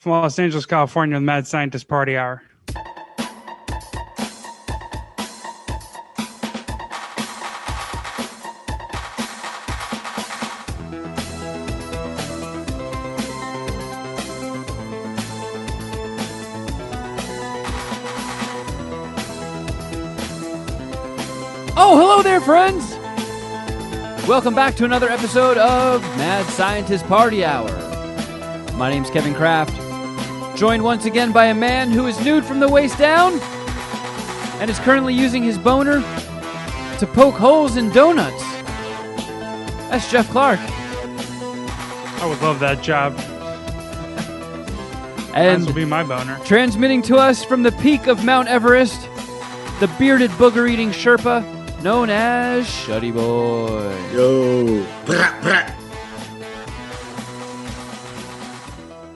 from Los Angeles, California, with Mad Scientist Party Hour. Oh, hello there, friends! Welcome back to another episode of Mad Scientist Party Hour. My name's Kevin Kraft, joined once again by a man who is nude from the waist down and is currently using his boner to poke holes in donuts. That's Jeff Clark. I would love that job. And this will be my boner. Transmitting to us from the peak of Mount Everest, the bearded booger-eating Sherpa known as Shuddyboy. Yo. Brah, brah.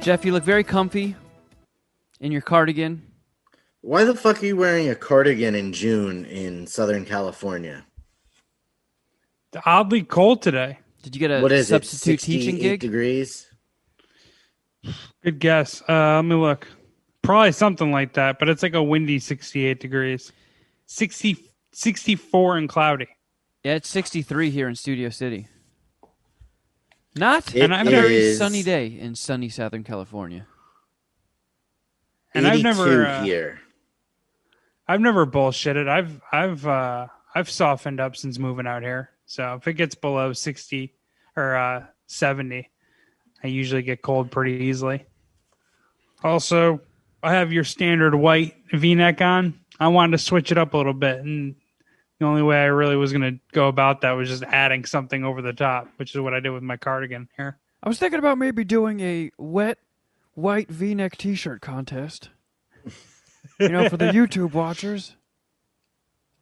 Jeff, you look very comfy in your cardigan. Why the fuck are you wearing a cardigan in June in Southern California? It's oddly cold today. Did you get a What is substitute it, teaching 68 gig? degrees? Good guess. Let me look. Probably something like that, but it's like a windy 68 degrees. 64 and cloudy. Yeah, it's 63 here in Studio City. Not It a very is sunny day in sunny Southern California. And I've 82 never here. I've never bullshitted. I've softened up since moving out here. So if it gets below 60 or 70, I usually get cold pretty easily. Also, I have your standard white V-neck on. I wanted to switch it up a little bit, and the only way I really was going to go about that was just adding something over the top, which is what I did with my cardigan here. I was thinking about maybe doing a wet white V-neck T-shirt contest. You know, for the YouTube watchers.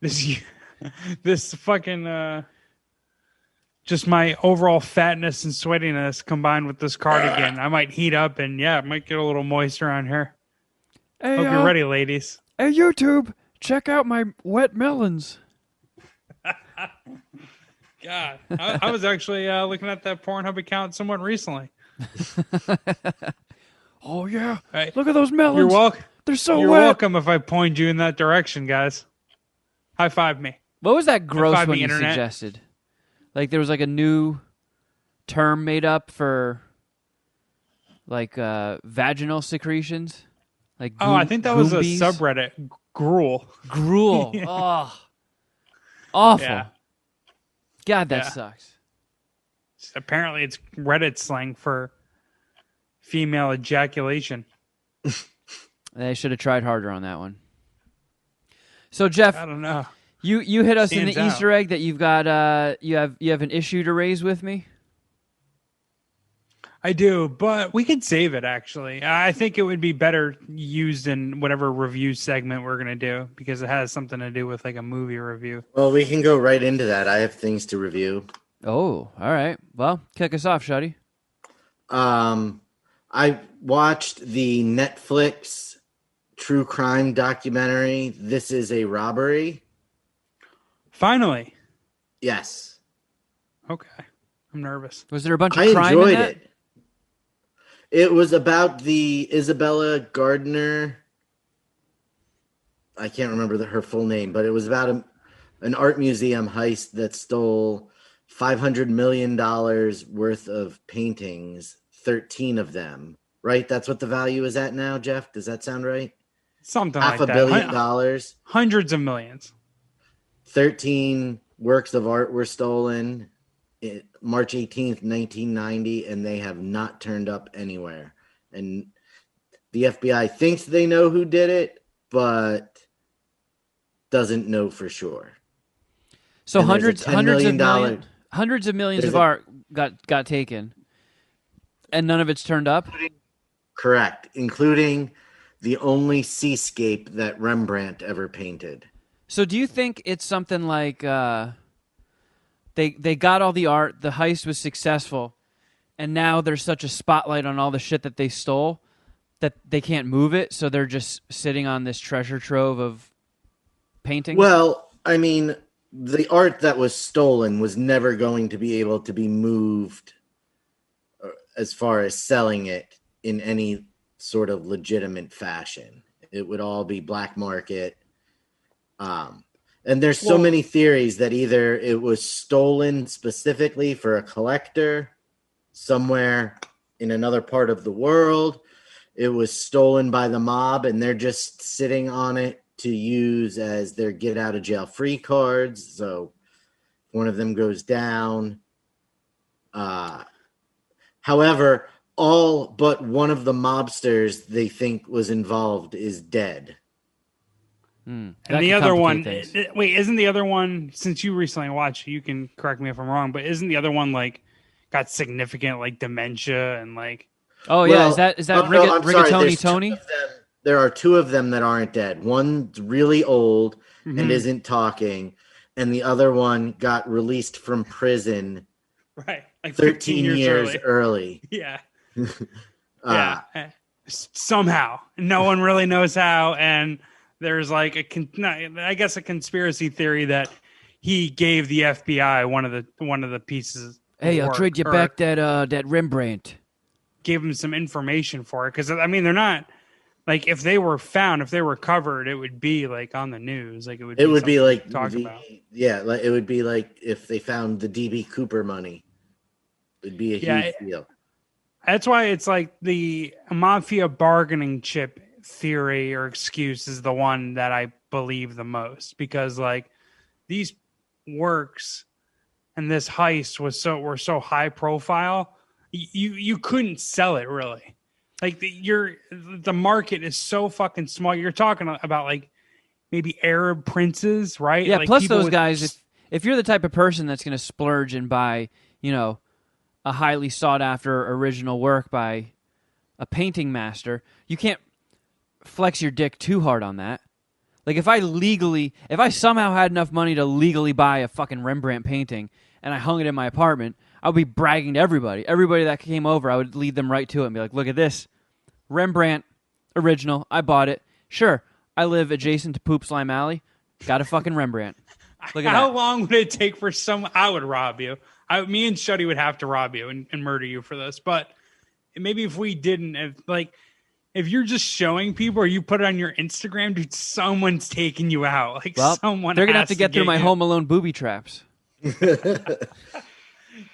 This fucking just my overall fatness and sweatiness combined with this cardigan, I might heat up and it might get a little moist around here. Hey, Hope you're ready, ladies. Hey, YouTube, check out my wet melons. God, I was actually looking at that Pornhub account somewhat recently. Oh, yeah. Hey, look at those melons. You're welcome. They're so You're wet. welcome if I point you in that direction, guys. High five me. What was that gross High five one me, you internet. suggested? Like there was like a new term made up for like vaginal secretions? Like I think that was a goombies? subreddit. Gruel. Gruel. Yeah. Oh. Awful. Yeah. God, that Yeah. sucks. Apparently, it's Reddit slang for female ejaculation. They should have tried harder on that one. So, Jeff, I don't know. you hit us in Stands the out. Easter egg that you've got you have an issue to raise with me. I do, but we could save it, actually. I think it would be better used in whatever review segment we're going to do because it has something to do with like a movie review. Well, we can go right into that. I have things to review. Oh, all right. Well, kick us off, Shuddy. I watched the Netflix true crime documentary, This Is a Robbery. Finally. Yes. Okay. I'm nervous. Was there a bunch of I crime enjoyed in that? it. It was about the Isabella Gardner. I can't remember her full name, but it was about an art museum heist that stole $500 million worth of paintings, 13 of them. Right? That's what the value is at now, Jeff? Does that sound right? Something Half like a that. billion dollars. Hundreds of millions. 13 works of art were stolen March 18th, 1990, and they have not turned up anywhere. And the FBI thinks they know who did it, but doesn't know for sure. So And there's a $10 million hundreds of millions there's of a- art got taken, and none of it's turned up. Correct, including the only seascape that Rembrandt ever painted. So do you think it's something like they got all the art, the heist was successful, and now there's such a spotlight on all the shit that they stole that they can't move it, so they're just sitting on this treasure trove of paintings? Well, I mean, the art that was stolen was never going to be able to be moved as far as selling it in any sort of legitimate fashion. It would all be black market. And there's so many theories that either it was stolen specifically for a collector somewhere in another part of the world, it was stolen by the mob and they're just sitting on it to use as their get out of jail free cards. So one of them goes down. However, all but one of the mobsters they think was involved is dead. And the other one, wait, isn't the other one, since you recently watched, you can correct me if I'm wrong, but isn't the other one like got significant like dementia and like? Oh yeah, is that Rigatoni Tony? There are two of them that aren't dead. One's really old and isn't talking, and the other one got released from prison, right? Like 13 years early. Yeah, yeah. Somehow, no one really knows how, and there's like I guess a conspiracy theory that he gave the FBI one of the pieces. Hey, I'll trade you back that Rembrandt. Gave him some information for it because I mean they're not like if they were found, if they were covered, it would be like on the news. Like it would be like talk about. Yeah, like it would be like if they found the DB Cooper money. It'd be a huge deal. That's why it's like the mafia bargaining chip theory or excuse is the one that I believe the most because like these works and this heist were so high profile, you couldn't sell it really. Like the market is so fucking small. You're talking about like maybe Arab princes, right? Yeah. Like plus those guys, if you're the type of person that's going to splurge and buy, a highly sought after original work by a painting master, you can't flex your dick too hard on that. Like if I somehow had enough money to legally buy a fucking Rembrandt painting and I hung it in my apartment, I would be bragging to everybody. Everybody that came over, I would lead them right to it and be like, look at this. Rembrandt, original, I bought it. Sure, I live adjacent to Poop Slime Alley. Got a fucking Rembrandt. Look at How that. long would it take for I would rob you. Me and Shuddy would have to rob you and murder you for this. But maybe if we didn't, if you're just showing people or you put it on your Instagram, dude, someone's taking you out. Like well, someone they're going to have to get through my Home Alone booby traps.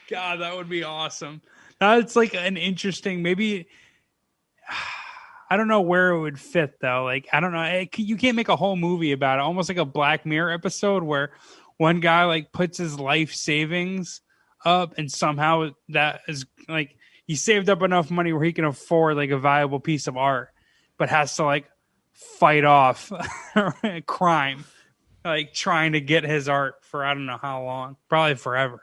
God, that would be awesome. That's like an interesting, maybe, I don't know where it would fit though. Like, I don't know. You can't make a whole movie about it. Almost like a Black Mirror episode where one guy like puts his life savings up and somehow that is like, he saved up enough money where he can afford like a valuable piece of art, but has to like fight off crime, like trying to get his art for I don't know how long, probably forever.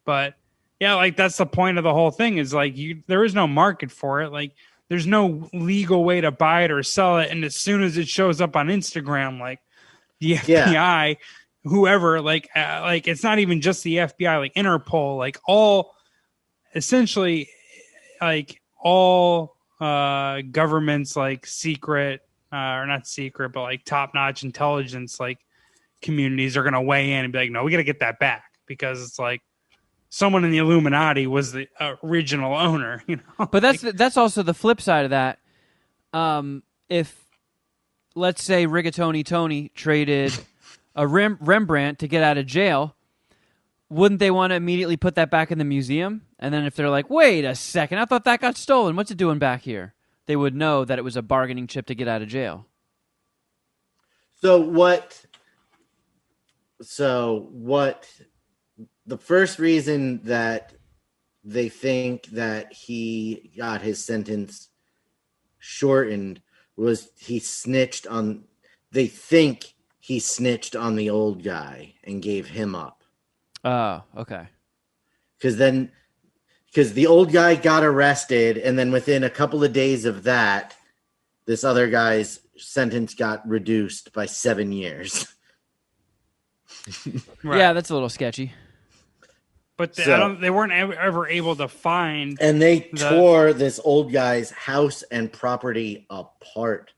But yeah, like that's the point of the whole thing is like there is no market for it. Like there's no legal way to buy it or sell it. And as soon as it shows up on Instagram, like the FBI, whoever, like it's not even just the FBI, like Interpol, like all essentially like all governments, like secret or not secret, but like top-notch intelligence, like communities are going to weigh in and be like, no, we got to get that back because it's like someone in the Illuminati was the original owner, But that's also the flip side of that. If let's say Rigatoni Tony traded a Rembrandt to get out of jail, wouldn't they want to immediately put that back in the museum? And then if they're like, wait a second, I thought that got stolen. What's it doing back here? They would know that it was a bargaining chip to get out of jail. So what the first reason that they think that he got his sentence shortened was they think he snitched on the old guy and gave him up. Oh, okay. Because the old guy got arrested, and then within a couple of days of that, this other guy's sentence got reduced by 7 years. Right. Yeah, that's a little sketchy. But they weren't ever able to find. And they tore this old guy's house and property apart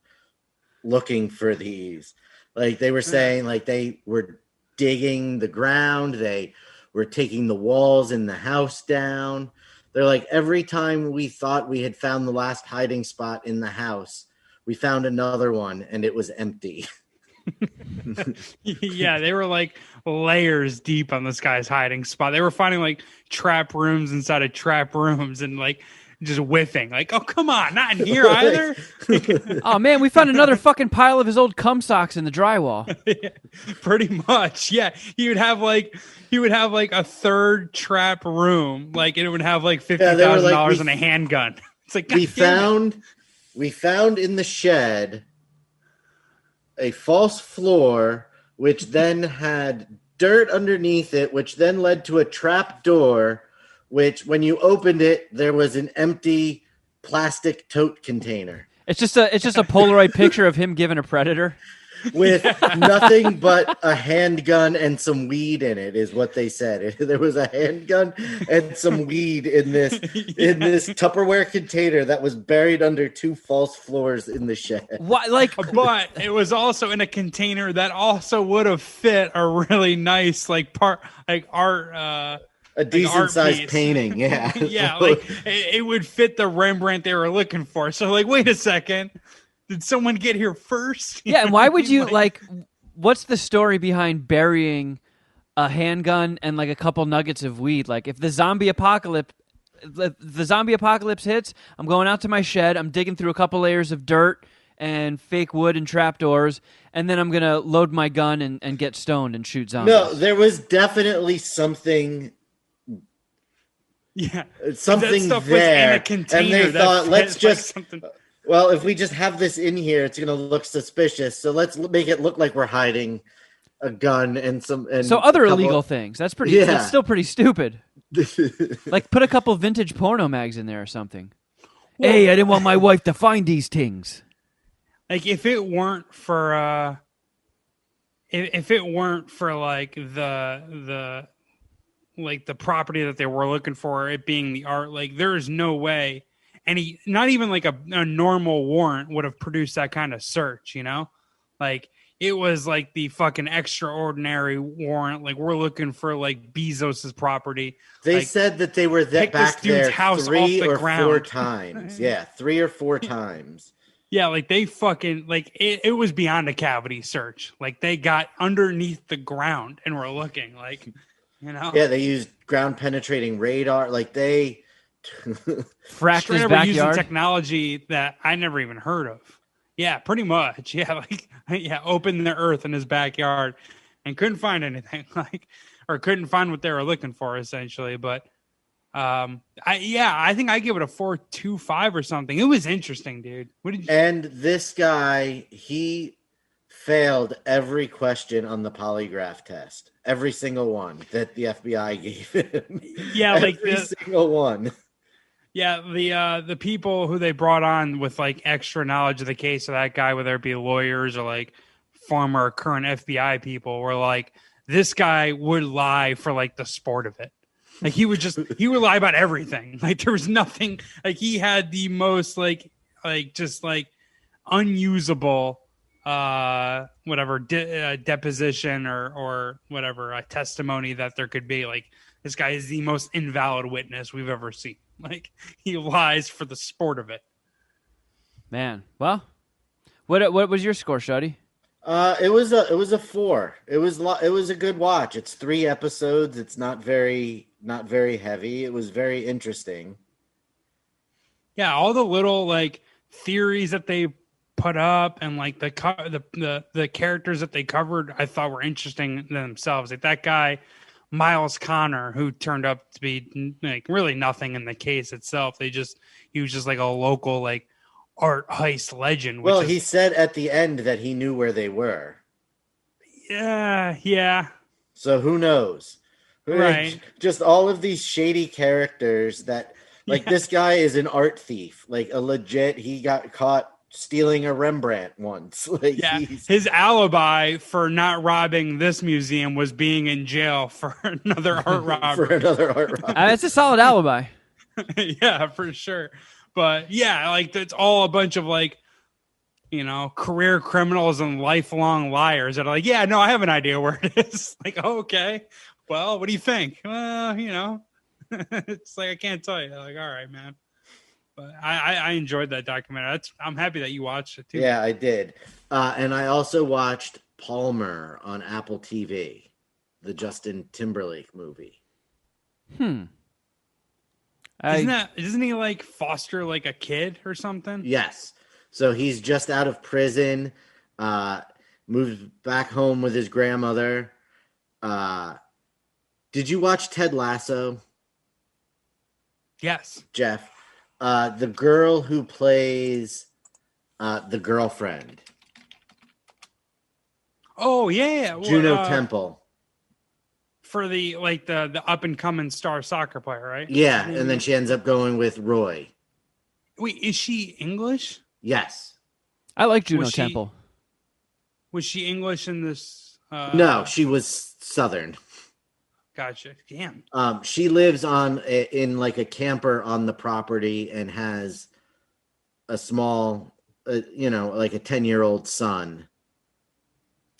looking for these. Like they were saying, like they were digging the ground. They were taking the walls in the house down. They're like, every time we thought we had found the last hiding spot in the house, we found another one and it was empty. Yeah, they were like layers deep on this guy's hiding spot. They were finding like trap rooms inside of trap rooms and like just whiffing. Like, oh, come on, not in here either. Oh, man, we found another fucking pile of his old cum socks in the drywall. Yeah, pretty much. Yeah, he would have like a third trap room, like, and it would have like $50,000 and a handgun. It's like, we found in the shed a false floor, which then had dirt underneath it, which then led to a trap door, which when you opened it, there was an empty plastic tote container. It's just a Polaroid picture of him giving a predator. With nothing but a handgun and some weed in it, is what they said. There was a handgun and some weed in this Tupperware container that was buried under 2 false floors in the shed. What, like? But it was also in a container that also would have fit a really nice art a decent sized painting, yeah. Yeah, like it would fit the Rembrandt they were looking for. So like, wait a second. Did someone get here first? Yeah, and why would you like? What's the story behind burying a handgun and like a couple nuggets of weed? Like, if the zombie apocalypse hits, I'm going out to my shed. I'm digging through a couple layers of dirt and fake wood and trapdoors, and then I'm gonna load my gun and get stoned and shoot zombies. No, there was definitely something. Yeah, something stuff there, was in a container, and they thought, let's just. Like something... Well, if we just have this in here, it's going to look suspicious. So let's make it look like we're hiding a gun and some. And so other illegal things. That's pretty. Yeah. That's still pretty stupid. Like, put a couple vintage porno mags in there or something. Well, hey, I didn't want my wife to find these things. Like, if it weren't for like the property that they were looking for, it being the art, like, there is no way. Not even like a normal warrant would have produced that kind of search, you know? Like, it was like the fucking extraordinary warrant. Like, we're looking for like Bezos's property. They like, said that they were back there house 3 off the or ground. 4 times. Yeah, 3 or 4 times. Yeah, like they fucking like it was beyond a cavity search. Like, they got underneath the ground and were looking, like, you know. Yeah, they used ground penetrating radar. Like, they fracked his backyard. Using technology that I never even heard of. Yeah, pretty much. Yeah, like, yeah, opened the earth in his backyard and couldn't find anything, like, or couldn't find what they were looking for, essentially. But I think I give it a 4.25 or something. It was interesting, dude. What did you? And this guy, he failed every question on the polygraph test. Every single one that the FBI gave him. Yeah, like every single one. Yeah, the people who they brought on with like extra knowledge of the case of that guy, whether it be lawyers or like former or current FBI people, were like, this guy would lie for like the sport of it. Like, he would lie about everything. Like, there was nothing, like, he had the most just unusable deposition or whatever testimony that there could be. Like, this guy is the most invalid witness we've ever seen. Like, he lies for the sport of it. Man, well, what was your score, Shuddy? It was a 4. It was a good watch. It's 3 episodes. It's not very heavy. It was very interesting. Yeah, all the little like theories that they put up and like the characters that they covered, I thought were interesting themselves. Like that guy Miles Connor, who turned up to be like really nothing in the case itself. He was just like a local like art heist legend. Well, he said at the end that he knew where they were. Yeah. So who knows? Right. Just all of these shady characters that, like, this guy is an art thief. Like, he got caught stealing a Rembrandt once. Like, yeah, his alibi for not robbing this museum was being in jail for another art robbery. It's a solid alibi. Yeah, for sure. But yeah, like, it's all a bunch of like, you know, career criminals and lifelong liars that are like, yeah, no, I have an idea where it is. Like, oh, okay, well, what do you think? Well, you know. It's like I can't tell you. Like, all right, man. But I enjoyed that documentary. I'm happy that you watched it too. Yeah, I did. And I also watched Palmer on Apple TV, the Justin Timberlake movie. Isn't he like foster like a kid or something? Yes. So he's just out of prison, moves back home with his grandmother. Did you watch Ted Lasso? Yes. Jeff. The girl who plays the girlfriend. Oh yeah, Juno Temple. For the up and coming star soccer player, right? Yeah, and then she ends up going with Roy. Wait, is she English? Yes. I like Juno Temple. Was she English in this? No, she was Southern. Gotcha. Damn. She lives in like a camper on the property and has a small, like a 10-year-old son.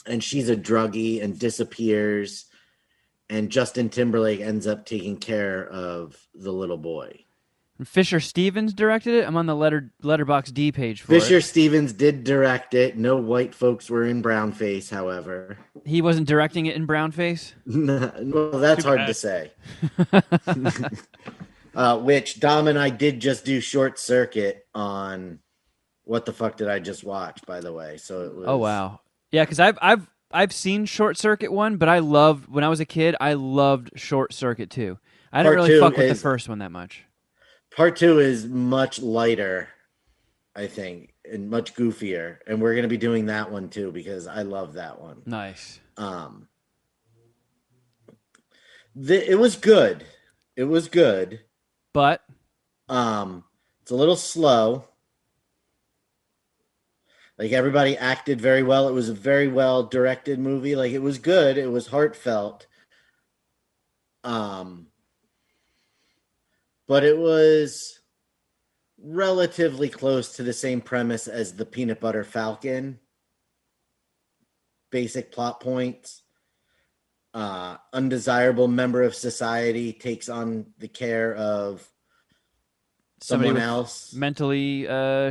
And she's a druggie and disappears. And Justin Timberlake ends up taking care of the little boy. Fisher Stevens directed it. I'm on the Letterboxd D page for Fisher it. Stevens did direct it. No white folks were in brownface, however. He wasn't directing it in brownface? Well, that's hard to say. Which Dom and I did just do Short Circuit on. What the fuck did I just watch, by the way? So it was. Oh wow, yeah, because I've seen Short Circuit 1, but when I was a kid, I loved Short Circuit 2. I didn't really fuck with the first one that much. Part 2 is much lighter, I think, and much goofier, and we're going to be doing that one too because I love that one. Nice. It was good. It was good, but it's a little slow. Like everybody acted very well. It was a very well directed movie. Like it was good. It was heartfelt. But it was relatively close to the same premise as the Peanut Butter Falcon. Basic plot points. Undesirable member of society takes on the care of someone else. Mentally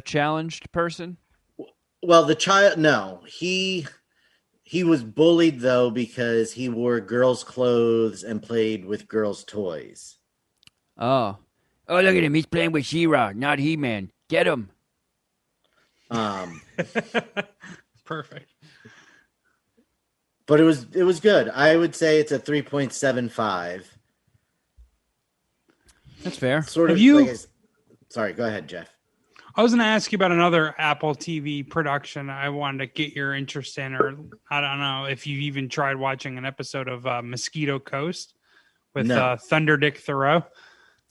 challenged person? Well, the child, no. He was bullied, though, because he wore girls' clothes and played with girls' toys. Oh, look at him. He's playing with She-Ra, not He-Man. Get him. Perfect. But it was good. I would say it's a 3.75. That's fair. Sort of. Sorry, go ahead, Jeff. I was going to ask you about another Apple TV production I wanted to get your interest in, or I don't know if you even tried watching an episode of Mosquito Coast with Thunder Dick Thoreau.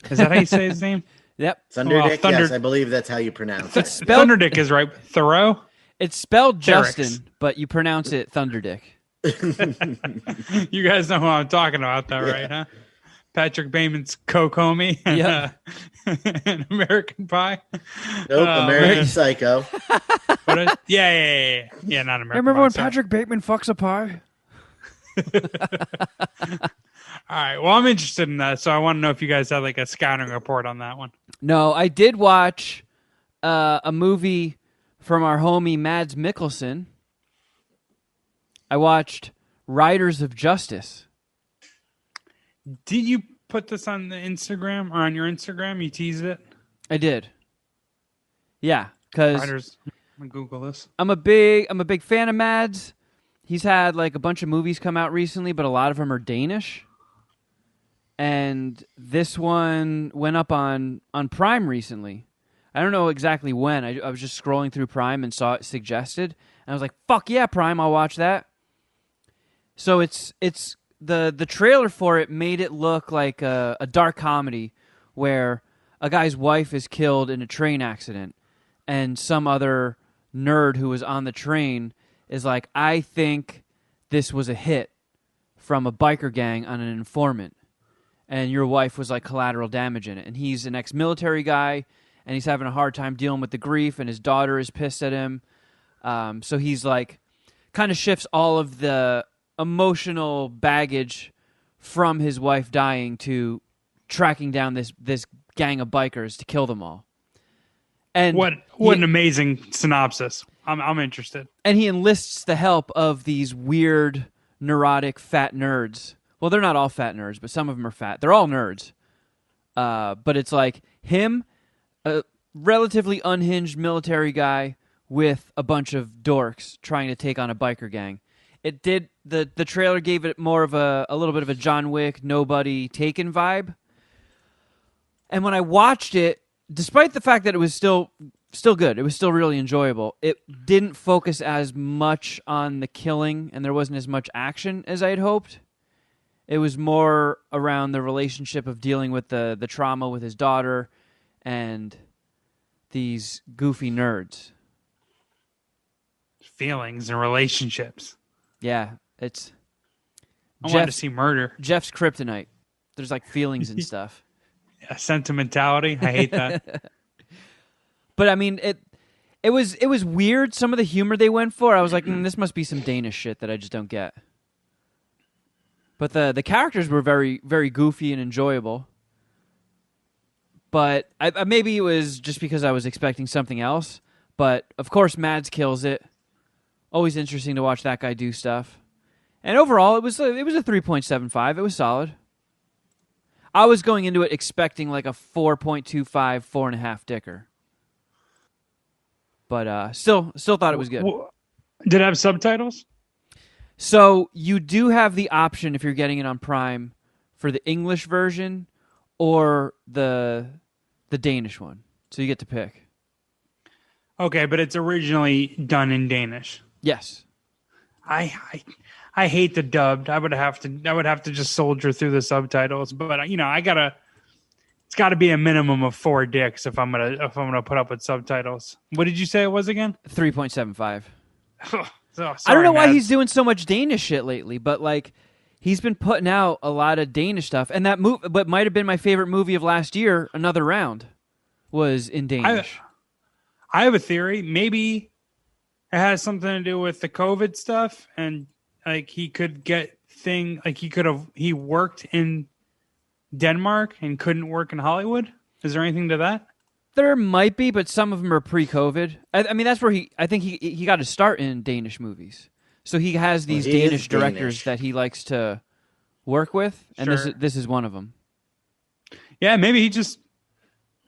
Is that how you say his name? Yep. Thunderdick, yes, I believe that's how you pronounce it. Thunderdick is right. Thoreau? It's spelled Justin, but you pronounce it Thunderdick. You guys know who I'm talking about, though, right? Huh? Patrick Bateman's Kokomi and, and American Pie. Nope, American Psycho. Yeah, not American Pie. Remember when Patrick Bateman fucks a pie? All right, well, I'm interested in that, so I want to know if you guys had like a scouting report on that one. No, I did watch a movie from our homie Mads Mikkelsen. I watched Riders of Justice. Did you put this on the Instagram or on your Instagram? You teased it? I did. Yeah, because Riders. I'm gonna Google this. I'm a big fan of Mads. He's had like a bunch of movies come out recently, but a lot of them are Danish. And this one went up on Prime recently. I don't know exactly when. I was just scrolling through Prime and saw it suggested. And I was like, fuck yeah, Prime, I'll watch that. So it's the trailer for it made it look like a dark comedy where a guy's wife is killed in a train accident and some other nerd who was on the train is like, I think this was a hit from a biker gang on an informant. And your wife was like collateral damage in it. And he's an ex-military guy, and he's having a hard time dealing with the grief, and his daughter is pissed at him. So he's like, kind of shifts all of the emotional baggage from his wife dying to tracking down this gang of bikers to kill them all. And what an amazing synopsis. I'm interested. And he enlists the help of these weird, neurotic, fat nerds. Well, they're not all fat nerds, but some of them are fat. They're all nerds. But it's like him, a relatively unhinged military guy with a bunch of dorks trying to take on a biker gang. It did the trailer gave it more of a little bit of a John Wick, Nobody, Taken vibe. And when I watched it, despite the fact that it was still good, it was still really enjoyable, it didn't focus as much on the killing and there wasn't as much action as I had hoped. It was more around the relationship of dealing with the trauma with his daughter and these goofy nerds. Feelings and relationships. Yeah, I wanted to see murder. Jeff's kryptonite. There's like feelings and stuff. Yeah, sentimentality. I hate that. But I mean, it was weird. Some of the humor they went for, I was like, this must be some Danish shit that I just don't get. But the characters were very, very goofy and enjoyable. But maybe it was just because I was expecting something else. But of course, Mads kills it. Always interesting to watch that guy do stuff. And overall, it was a 3.75. It was solid. I was going into it expecting like a 4.25, 4.5 dicker. But still thought it was good. Did it have subtitles? So you do have the option, if you're getting it on Prime, for the English version or the Danish one. So you get to pick. Okay, but it's originally done in Danish. Yes. I hate the dubbed. I would have to just soldier through the subtitles, but it's got to be a minimum of 4 dicks if I'm gonna put up with subtitles. What did you say it was again? 3.75. Sorry, I don't know why Mads. he's doing so much Danish shit lately, but like he's been putting out a lot of Danish stuff, and that what might have been my favorite movie of last year, Another Round, was in Danish. I have a theory. Maybe it has something to do with the COVID stuff, and like he worked in Denmark and couldn't work in Hollywood. Is there anything to that? There might be, but some of them are pre-COVID. I mean, that's where I think he got to start in Danish movies. So he has these Danish directors that he likes to work with, and Sure. this is one of them. Yeah, maybe he just,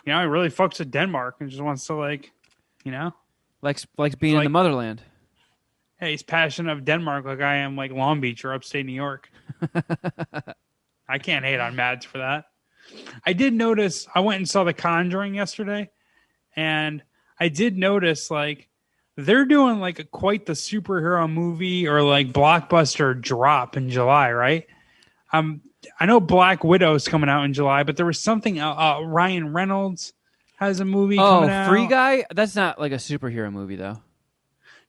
he really fucks with Denmark and just wants to likes being in the motherland. Hey, he's passionate of Denmark like I am like Long Beach or upstate New York. I can't hate on Mads for that. I did notice, I went and saw The Conjuring yesterday, and I did notice like they're doing like quite the superhero movie or like blockbuster drop in July, right? I know Black Widow's coming out in July, but there was something Ryan Reynolds has a movie coming out. Free Guy? That's not like a superhero movie though.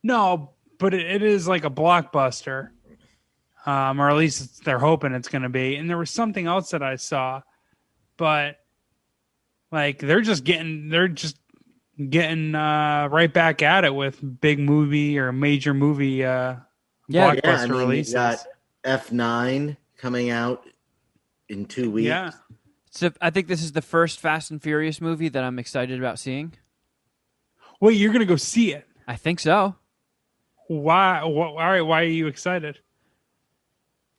No, but it is like a blockbuster. Or at least they're hoping it's going to be. And there was something else that I saw, but like they're just getting right back at it with big movie or major movie blockbuster releases. You got F9 coming out in 2 weeks. Yeah. So I think this is the first Fast and Furious movie that I'm excited about seeing. Wait, you're going to go see it? I think so. Why? All right. Why are you excited?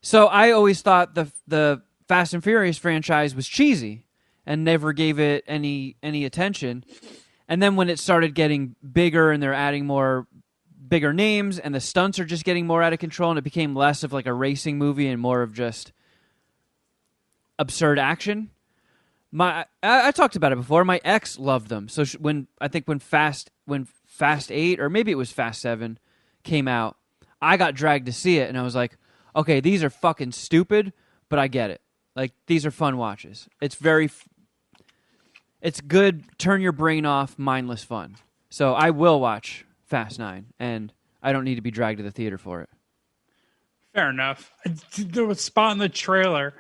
So I always thought the Fast and Furious franchise was cheesy and never gave it any attention. And then when it started getting bigger and they're adding more bigger names and the stunts are just getting more out of control and it became less of like a racing movie and more of just absurd action. I talked about it before. My ex loved them. So when Fast 8 or maybe it was Fast 7 came out, I got dragged to see it and I was like, okay, these are fucking stupid, but I get it. Like, these are fun watches. It's good, turn your brain off, mindless fun. So I will watch Fast 9, and I don't need to be dragged to the theater for it. Fair enough. There was a spot in the trailer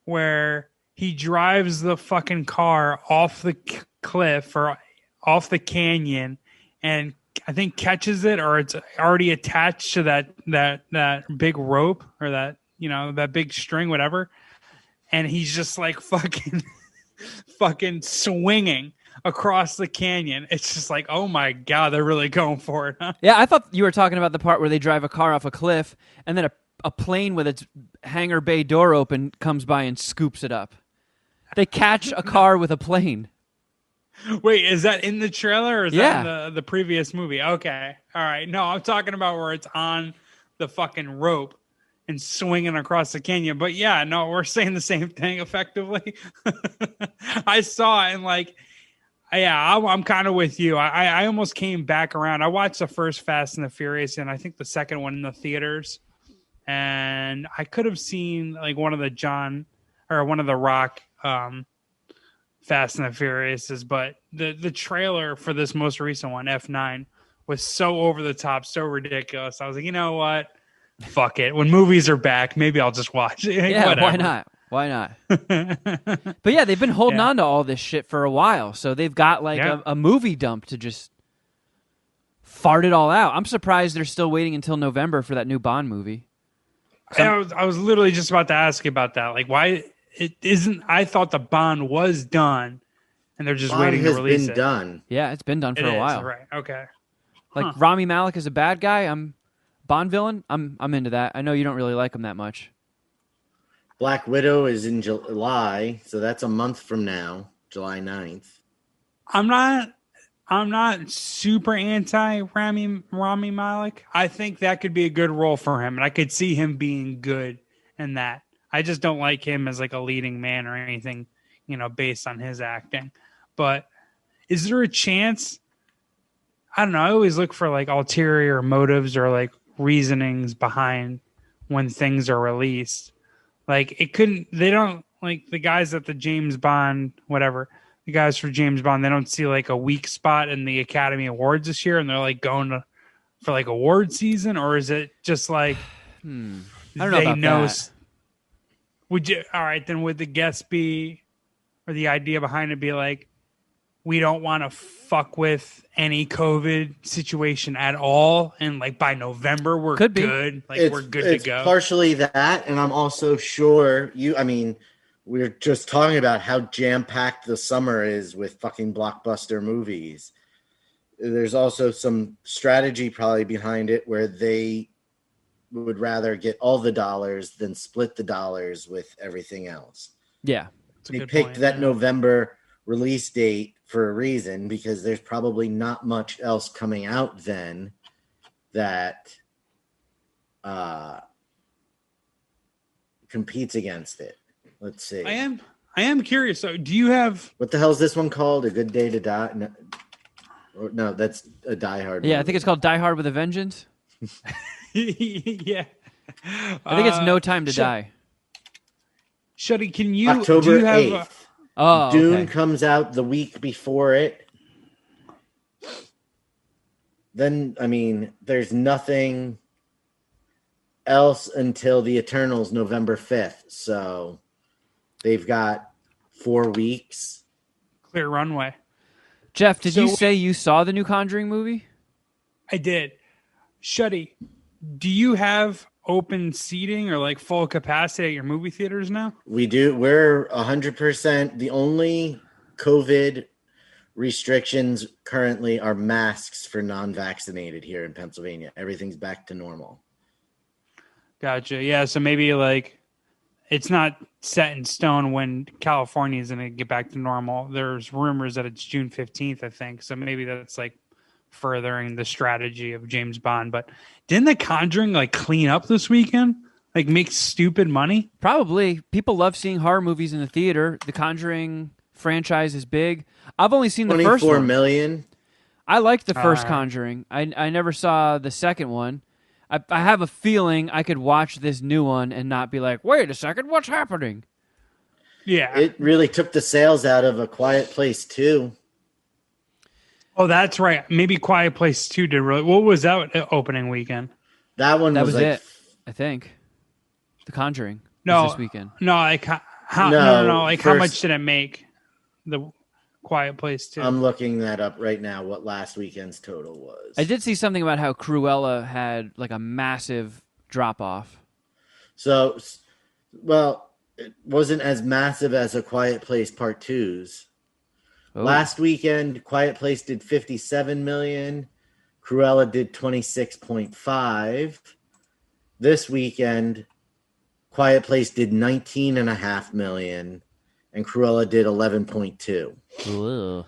where he drives the fucking car off the cliff or off the canyon and I think catches it, or it's already attached to that big rope or that big string, whatever. and he's just like fucking swinging across the canyon. It's just like, oh my God, they're really going for it, huh? Yeah, I thought you were talking about the part where they drive a car off a cliff and then a plane with its hangar bay door open comes by and scoops it up. They catch a car with a plane. Wait, is that in the trailer or is Yeah. that in the previous movie? Okay. All right. No, I'm talking about where it's on the fucking rope and swinging across the canyon. But yeah, no, we're saying the same thing effectively. I saw it and like, yeah, I'm kind of with you. I almost came back around. I watched the first Fast and the Furious and I think the second one in the theaters. And I could have seen like one of the Rock Fast and the Furiouses, but the trailer for this most recent one, F9, was so over the top, so ridiculous. I was like, you know what? Fuck it. When movies are back, maybe I'll just watch it. Yeah, Whatever. why not? Why not? But yeah, they've been holding on to all this shit for a while, so they've got like a movie dump to just fart it all out. I'm surprised they're still waiting until November for that new Bond movie. I was literally just about to ask you about that. Like, why it isn't? I thought the Bond was done, and they're just waiting to release it. Done. Yeah, it's been done for a while. Right? Okay. Like Rami Malek is a bad guy. Bond villain. I'm into that. I know you don't really like him that much. Black Widow is in July, so that's a month from now, July 9th. I'm not super anti Rami Malek. I think that could be a good role for him, and I could see him being good in that. I just don't like him as like a leading man or anything, based on his acting. But is there a chance? I don't know. I always look for like ulterior motives or like reasonings behind when things are released. Like they don't like the guys at the James Bond, whatever. The guys for James Bond, they don't see like a weak spot in the Academy Awards this year, and they're like going for like award season, or is it just like I don't know about that. All right, then would the guess be, or the idea behind it be like, we don't want to fuck with any COVID situation at all, and like by November we're good, like we're good to go. It's partially that, and I'm also sure we're just talking about how jam-packed the summer is with fucking blockbuster movies. There's also some strategy probably behind it where they would rather get all the dollars than split the dollars with everything else. Yeah. They picked that November release date for a reason, because there's probably not much else coming out then that competes against it. Let's see. I am curious. So, do you have what the hell is this one called? A Good Day to Die? No, that's a Die Hard movie. I think it's called Die Hard with a Vengeance. Yeah. I think it's No Time to Die. Shuddy, can you October do you have 8th. Dune comes out the week before it. Then, there's nothing else until The Eternals November 5th. So they've got 4 weeks. clear runway? Jeff, did you say you saw the new Conjuring movie? I did. Shuddy, do you have open seating or like full capacity at your movie theaters now? We do. We're 100%. The only COVID restrictions currently are masks for non-vaccinated here in Pennsylvania. Everything's back to normal. Gotcha. Yeah, so maybe like it's not set in stone when California is going to get back to normal. There's rumors that it's June 15th, I think. So maybe that's like furthering the strategy of James Bond. But didn't The Conjuring like clean up this weekend? Like make stupid money? Probably. People love seeing horror movies in the theater. The Conjuring franchise is big. I've only seen the first one. 24 million. I liked the first Conjuring. I never saw the second one. I have a feeling I could watch this new one and not be like, wait a second, what's happening? Yeah. It really took the sales out of A Quiet Place 2. Oh, that's right. Maybe Quiet Place 2 did really. What was that opening weekend? That one that was was like, it, I think. The Conjuring. No, was this weekend. No, like no. Like how much did it make? The Quiet Place 2. I'm looking that up right now, what last weekend's total was. I did see something about how Cruella had like a massive drop off. So, well, it wasn't as massive as A Quiet Place Part 2's. Oh. Last weekend, Quiet Place did 57 million. Cruella did 26.5. This weekend, Quiet Place did 19.5 million, and Cruella did 11.2. Ugh.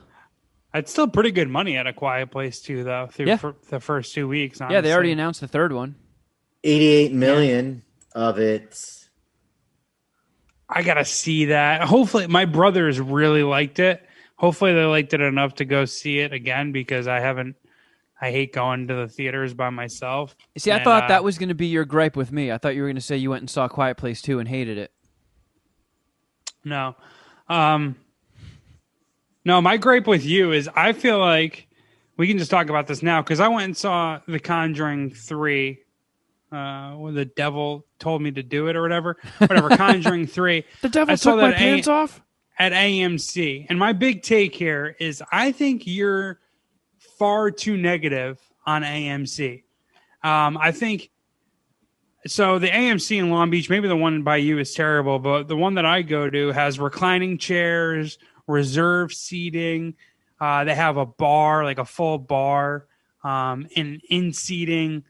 It's still pretty good money at A Quiet Place too, though. Through the first 2 weeks. Honestly. Yeah, they already announced the third one. 88 million of it. I gotta see that. Hopefully, my brothers really liked it. Hopefully, they liked it enough to go see it again because I hate going to the theaters by myself. See, I thought that was going to be your gripe with me. I thought you were going to say you went and saw Quiet Place 2 and hated it. No. No, my gripe with you is I feel like we can just talk about this now because I went and saw The Conjuring 3 when the devil told me to do it or whatever. Conjuring 3. The devil took my pants off? At AMC. And my big take here is I think you're far too negative on AMC. I think so. The AMC in Long Beach, maybe the one by you is terrible, but the one that I go to has reclining chairs, reserved seating. They have a bar, like a full bar, and in-seating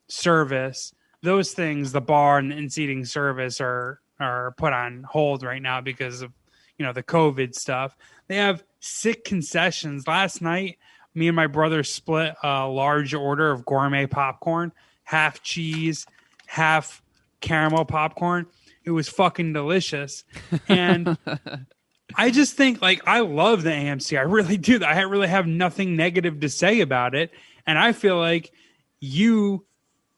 service. Those things, the bar and the in-seating service are put on hold right now because of, the COVID stuff. They have sick concessions. Last night, me and my brother split a large order of gourmet popcorn, half cheese, half caramel popcorn. It was fucking delicious. And I just think, I love the AMC. I really do. I really have nothing negative to say about it. And I feel like you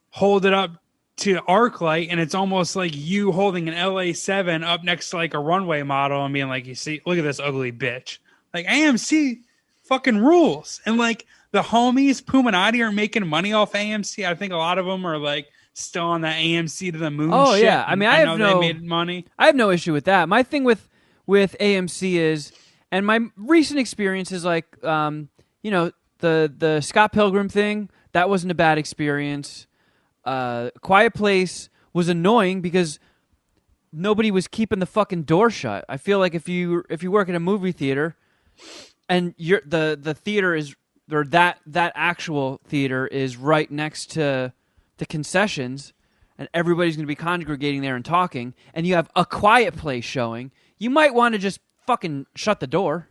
hold it up to ArcLight, and it's almost like you holding an LA7 up next to a runway model and being like, you see, look at this ugly bitch. AMC fucking rules. And the homies, Puminati, are making money off AMC. I think a lot of them are still on that AMC to the moon. Oh shit. yeah, I mean, I know they made money. I have no issue with that. My thing with AMC is, and my recent experience is the Scott Pilgrim thing. That wasn't a bad experience. Quiet Place was annoying because nobody was keeping the fucking door shut. I feel like if you work in a movie theater and the theater is, or that actual theater is right next to the concessions, and everybody's going to be congregating there and talking, and you have A Quiet Place showing, you might want to just fucking shut the door.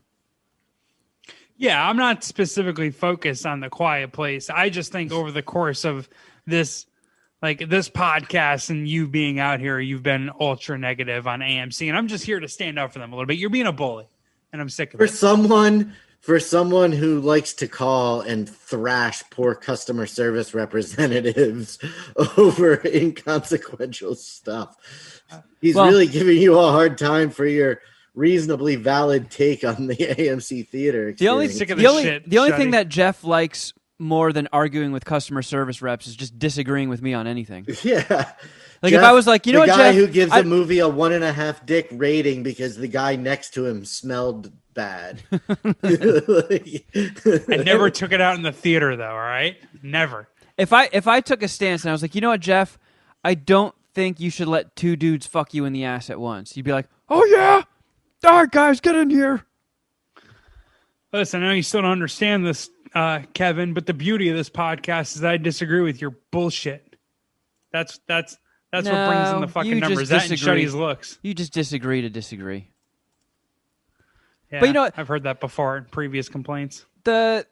Yeah, I'm not specifically focused on The Quiet Place. I just think over the course of this podcast and you being out here, you've been ultra negative on AMC, and I'm just here to stand up for them a little bit. You're being a bully, and I'm sick of it. For someone who likes to call and thrash poor customer service representatives over inconsequential stuff, he's really giving you a hard time for your reasonably valid take on the AMC theater experience. The only thing that Jeff likes more than arguing with customer service reps is just disagreeing with me on anything. Yeah. Jeff, if I was like, the guy Jeff, who gives a movie a 1.5 dick rating because the guy next to him smelled bad. I never took it out in the theater though. All right. Never. If I took a stance and I was like, Jeff, I don't think you should let two dudes fuck you in the ass at once. You'd be like, oh yeah. All right, guys, get in here. Listen, I know you still don't understand this, Kevin, but the beauty of this podcast is that I disagree with your bullshit. That's what brings in the fucking numbers. That and Shuddy's looks. You just disagree to disagree. Yeah, but I've heard that before in previous complaints. I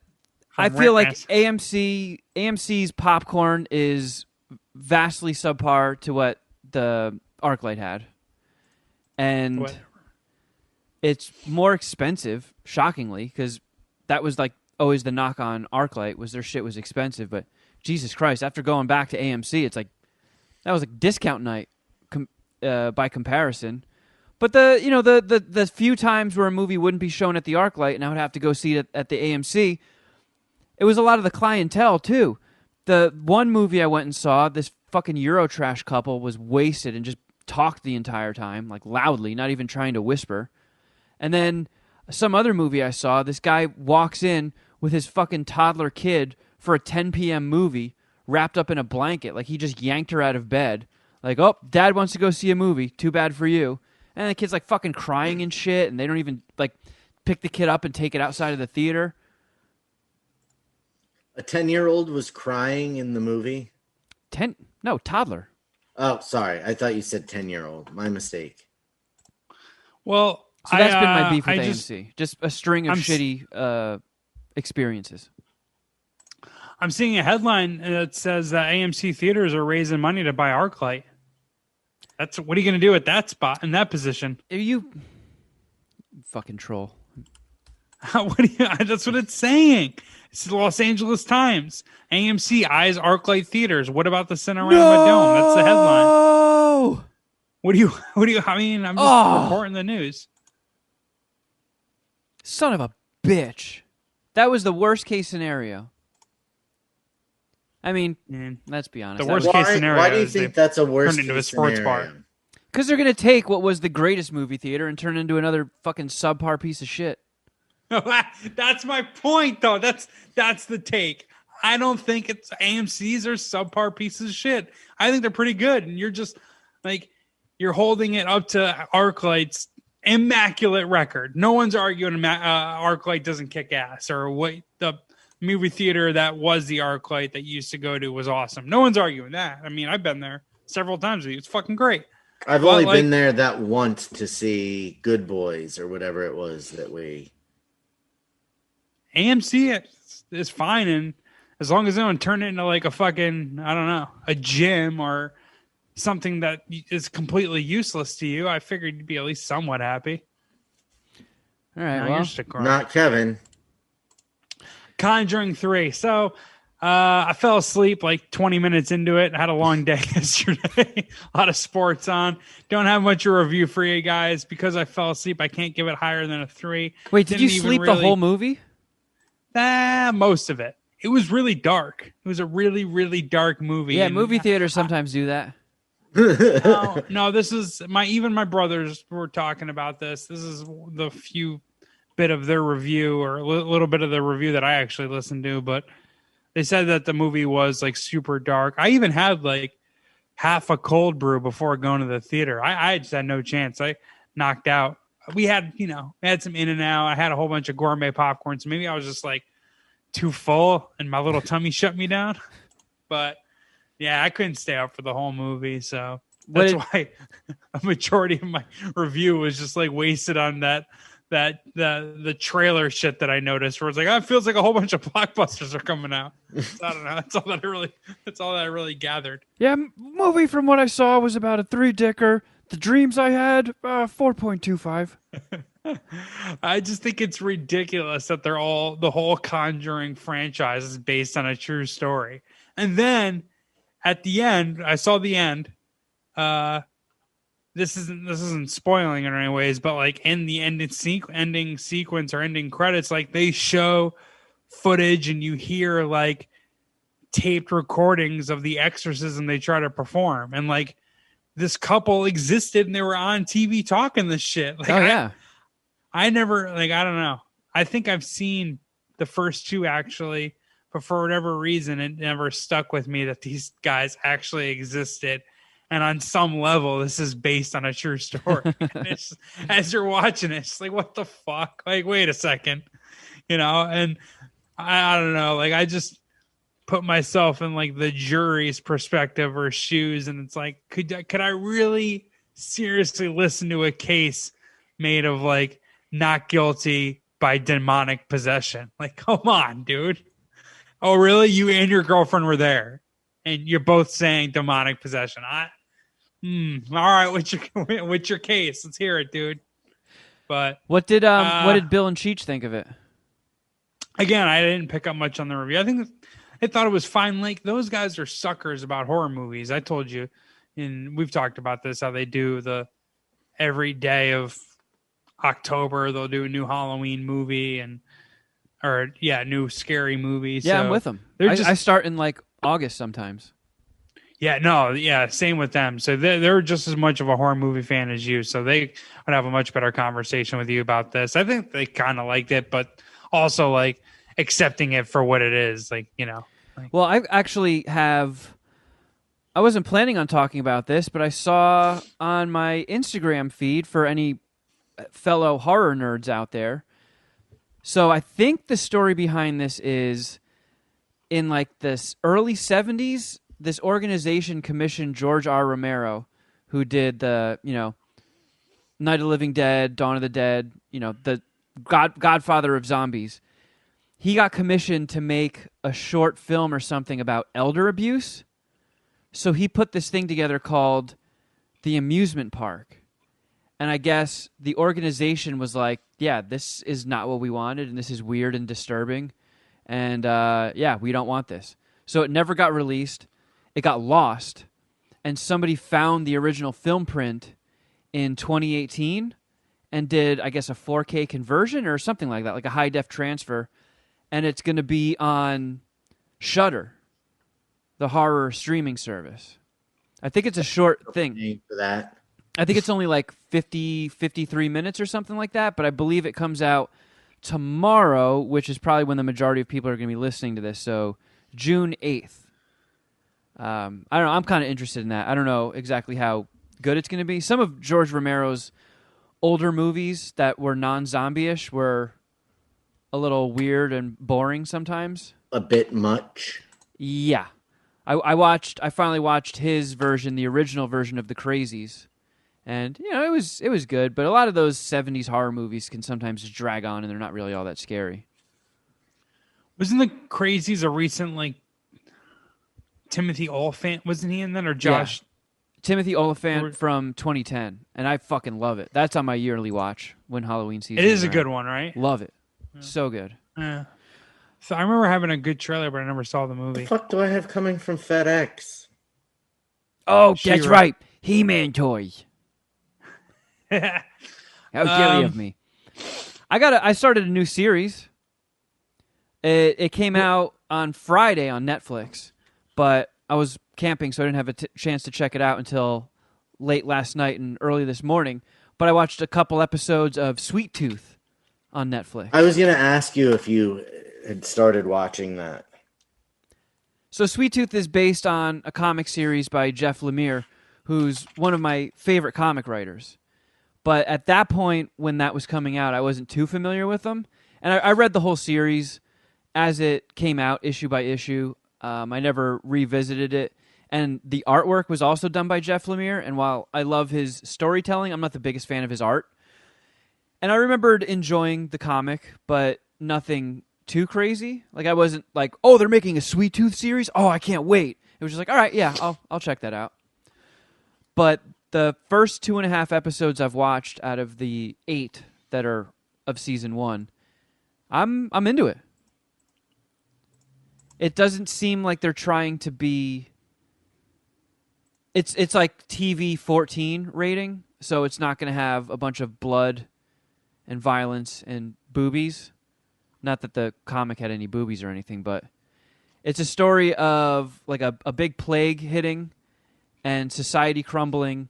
feel like AMC's popcorn is vastly subpar to what the ArcLight had. And it's more expensive, shockingly, because that was always the knock on ArcLight was their shit was expensive. But Jesus Christ, after going back to AMC, it's that was discount night by comparison. But the few times where a movie wouldn't be shown at the ArcLight and I would have to go see it at the AMC, it was a lot of the clientele too. The one movie I went and saw, this fucking Eurotrash couple was wasted and just talked the entire time, loudly, not even trying to whisper. And then some other movie I saw, this guy walks in with his fucking toddler kid for a 10 p.m. movie wrapped up in a blanket. He just yanked her out of bed. Like, oh, dad wants to go see a movie. Too bad for you. And the kid's like fucking crying and shit, and they don't even like pick the kid up and take it outside of the theater. A 10-year-old was crying in the movie? No, toddler. Oh, sorry. I thought you said 10-year-old. My mistake. Well, So that's been my beef with AMC. Just a string of shitty experiences. I'm seeing a headline that says that AMC theaters are raising money to buy ArcLight. What are you going to do at that spot, in that position? You fucking troll. That's what it's saying. It's the Los Angeles Times. AMC eyes ArcLight theaters. What about the Cinerama Dome? That's the headline. What do you, I mean, I'm just reporting the news. Son of a bitch. That was the worst case scenario. I mean, let's be honest. The worst case scenario. Why do you think that's a worst into a case sports scenario? bar? Because they're going to take what was the greatest movie theater and turn it into another fucking subpar piece of shit. That's my point, though. That's the take. I don't think it's AMC's are subpar pieces of shit. I think they're pretty good, and you're just like you're holding it up to ArcLight's immaculate record. No one's arguing ArcLight doesn't kick ass, or what the movie theater that was the ArcLight that you used to go to was awesome. No one's arguing that. I mean, I've been there several times with you. It's fucking great. I've only been there that once to see Good Boys or whatever it was that we. AMC is fine, and as long as they don't turn it into like a fucking, I don't know, a gym or something that is completely useless to you, I figured you'd be at least somewhat happy. All right, well, not Kevin. Conjuring 3. So I fell asleep like 20 minutes into it. I had a long day yesterday. A lot of sports on. Don't have much of a review for you guys. Because I fell asleep, I can't give it higher than a 3. Wait, did you sleep the whole movie? Most of it. It was really dark. It was a really, really dark movie. Yeah, movie theaters sometimes do that. No, this is even my brothers were talking about this. This is the few bit of their review, or a little bit of the review that I actually listened to, but they said that the movie was like super dark. I even had like half a cold brew before going to the theater. I just had no chance. I knocked out. We had some In-N-Out. I had a whole bunch of gourmet popcorn. So maybe I was just like too full and my little tummy shut me down. But yeah, I couldn't stay up for the whole movie. So that's why a majority of my review was just like wasted on the trailer shit that I noticed, where it's like, it feels like a whole bunch of blockbusters are coming out. I don't know. That's all that I really gathered. Yeah, movie from what I saw was about a 3-dicker. The dreams I had, 4.25. I just think it's ridiculous that the whole Conjuring franchise is based on a true story. And then at the end, I saw the end. This isn't spoiling in any ways, but like in the ending sequence or ending credits, like they show footage and you hear like taped recordings of the exorcism they try to perform, and like this couple existed and they were on TV talking this shit. Like, yeah. I never, like, I don't know. I think I've seen the first 2 actually, but for whatever reason, it never stuck with me that these guys actually existed. And on some level, this is based on a true story. As you're watching it, it's like, what the fuck? Like, wait a second, and I don't know. Like, I just put myself in like the jury's perspective or shoes. And it's like, could I really seriously listen to a case made of like not guilty by demonic possession? Like, come on, dude. Oh, really? You and your girlfriend were there and you're both saying demonic possession. All right. What's your case? Let's hear it, dude. But what did Bill and Cheech think of it? Again, I didn't pick up much on the review. I think I thought it was fine. Like, those guys are suckers about horror movies. I told you, and we've talked about this, how they do the every day of October, they'll do a new Halloween movie new scary movie. Yeah, so I'm with them. I start in like August sometimes. Yeah, same with them. So they're just as much of a horror movie fan as you. So they would have a much better conversation with you about this. I think they kind of liked it, but also like accepting it for what it is. Like, Well, I actually have I wasn't planning on talking about this, but I saw on my Instagram feed for any fellow horror nerds out there. So I think the story behind this is in like this early 70s, this organization commissioned George R. Romero, who did the, Night of the Living Dead, Dawn of the Dead, the Godfather of zombies. He got commissioned to make a short film or something about elder abuse. So he put this thing together called The Amusement Park. And I guess the organization was like, yeah, this is not what we wanted, and this is weird and disturbing. And, we don't want this. So it never got released. It got lost. And somebody found the original film print in 2018 and did, I guess, a 4K conversion or something like that, like a high-def transfer. And it's going to be on Shudder, the horror streaming service. I think it's a short thing. For that. I think it's only like 53 minutes or something like that, but I believe it comes out tomorrow, which is probably when the majority of people are going to be listening to this, so June 8th. I don't know. I'm kind of interested in that. I don't know exactly how good it's going to be. Some of George Romero's older movies that were non-zombie-ish were a little weird and boring sometimes. A bit much. Yeah. I finally watched his version, the original version of The Crazies. And, it was good, but a lot of those 70s horror movies can sometimes just drag on and they're not really all that scary. Wasn't The Crazies a recent, Timothy Olyphant, wasn't he in that, or Josh? Yeah. Timothy Olyphant from 2010, and I fucking love it. That's on my yearly watch when Halloween season It is around. a good one, right? Love it. Yeah. So good. Yeah. So I remember having a good trailer, but I never saw the movie. What the fuck do I have coming from FedEx? Oh, that's right. He-Man toys. How silly of me. I started a new series. It came out on Friday on Netflix, but I was camping, so I didn't have a chance to check it out until late last night and early this morning. But I watched a couple episodes of Sweet Tooth on Netflix. I was going to ask you if you had started watching that. So Sweet Tooth is based on a comic series by Jeff Lemire, who's one of my favorite comic writers. But at that point, when that was coming out, I wasn't too familiar with them. And I read the whole series as it came out, issue by issue. I never revisited it. And the artwork was also done by Jeff Lemire. And while I love his storytelling, I'm not the biggest fan of his art. And I remembered enjoying the comic, but nothing too crazy. I wasn't like, oh, they're making a Sweet Tooth series? Oh, I can't wait. It was just like, all right, yeah, I'll check that out. But the first 2.5 episodes I've watched out of the 8 that are of season 1, I'm into it. It doesn't seem like they're trying to be. It's like TV 14 rating, so it's not going to have a bunch of blood and violence and boobies. Not that the comic had any boobies or anything, but it's a story of a big plague hitting and society crumbling,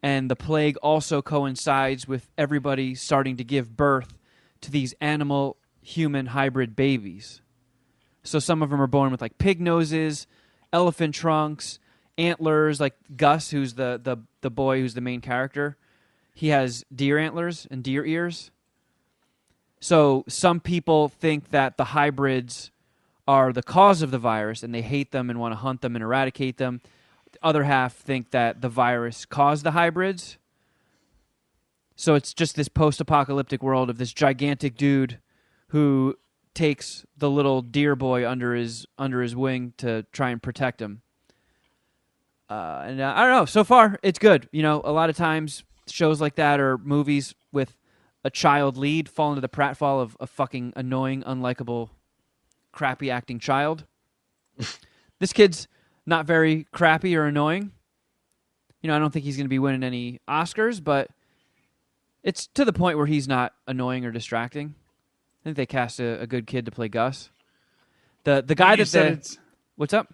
and the plague also coincides with everybody starting to give birth to these animal-human hybrid babies. So some of them are born with pig noses, elephant trunks, antlers, like Gus, who's the boy who's the main character. He has deer antlers and deer ears. So some people think that the hybrids are the cause of the virus and they hate them and want to hunt them and eradicate them. The other half think that the virus caused the hybrids. So it's just this post-apocalyptic world of this gigantic dude who takes the little deer boy under his wing to try and protect him. I don't know. So far, it's good. A lot of times shows like that or movies with a child lead fall into the pratfall of a fucking annoying, unlikable, crappy acting child. This kid's not very crappy or annoying. I don't think he's going to be winning any Oscars, but it's to the point where he's not annoying or distracting. I think they cast a good kid to play Gus. The guy what's up?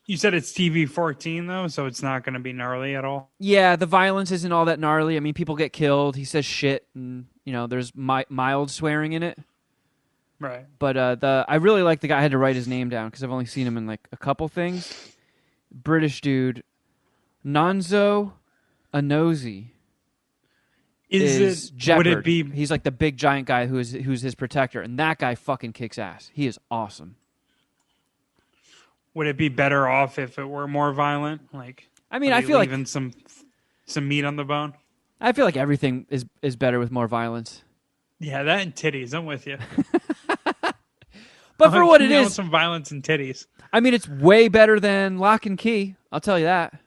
You said it's TV 14 though, so it's not going to be gnarly at all. Yeah, the violence isn't all that gnarly. I mean, people get killed. He says shit, and there's mild swearing in it. Right. But I really like the guy. I had to write his name down because I've only seen him in a couple things. British dude, Nonzo Anozie. Is Jeopard. Would it be? He's like the big giant guy who's his protector, and that guy fucking kicks ass. He is awesome. Would it be better off if it were more violent? Like, I mean, I feel like even some meat on the bone. I feel like everything is better with more violence. Yeah, that and titties. I'm with you. But for what it is, some violence and titties. I mean, it's way better than Lock and Key. I'll tell you that.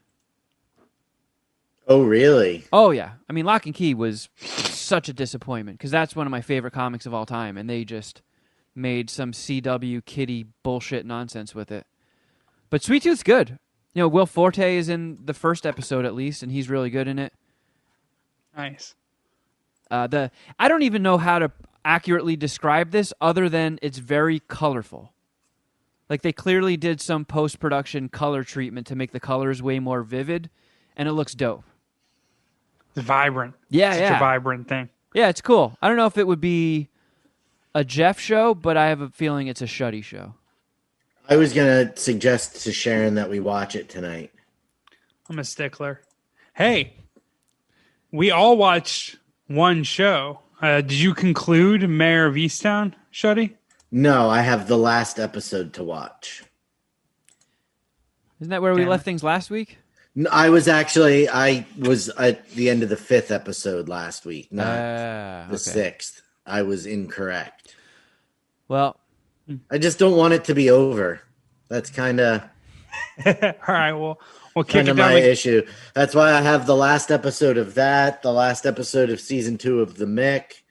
Oh, really? Oh, yeah. I mean, Lock and Key was such a disappointment because that's one of my favorite comics of all time, and they just made some CW kitty bullshit nonsense with it. But Sweet Tooth's good. You know, Will Forte is in the first episode at least, and he's really good in it. Nice. I don't even know how to accurately describe this other than it's very colorful. Like they clearly did some post-production color treatment to make the colors way more vivid, and it looks dope. It's vibrant. Yeah, Such a vibrant thing. Yeah, it's cool. I don't know if it would be a Jeff show, but I have a feeling it's a Shuddy show. I was going to suggest to Sharon that we watch it tonight. I'm a stickler. Hey, we all watched one show. Did you conclude Mayor of Easttown, Shuddy? No, I have the last episode to watch. Isn't that where we left things last week? No, I was at the end of the 5th episode last week, not the 6th. I was incorrect. Well, I just don't want it to be over. That's kind of all right. Well, we'll kick kind it of down. my issue. That's why I have the last episode of that, the last episode of season 2 of the Mick,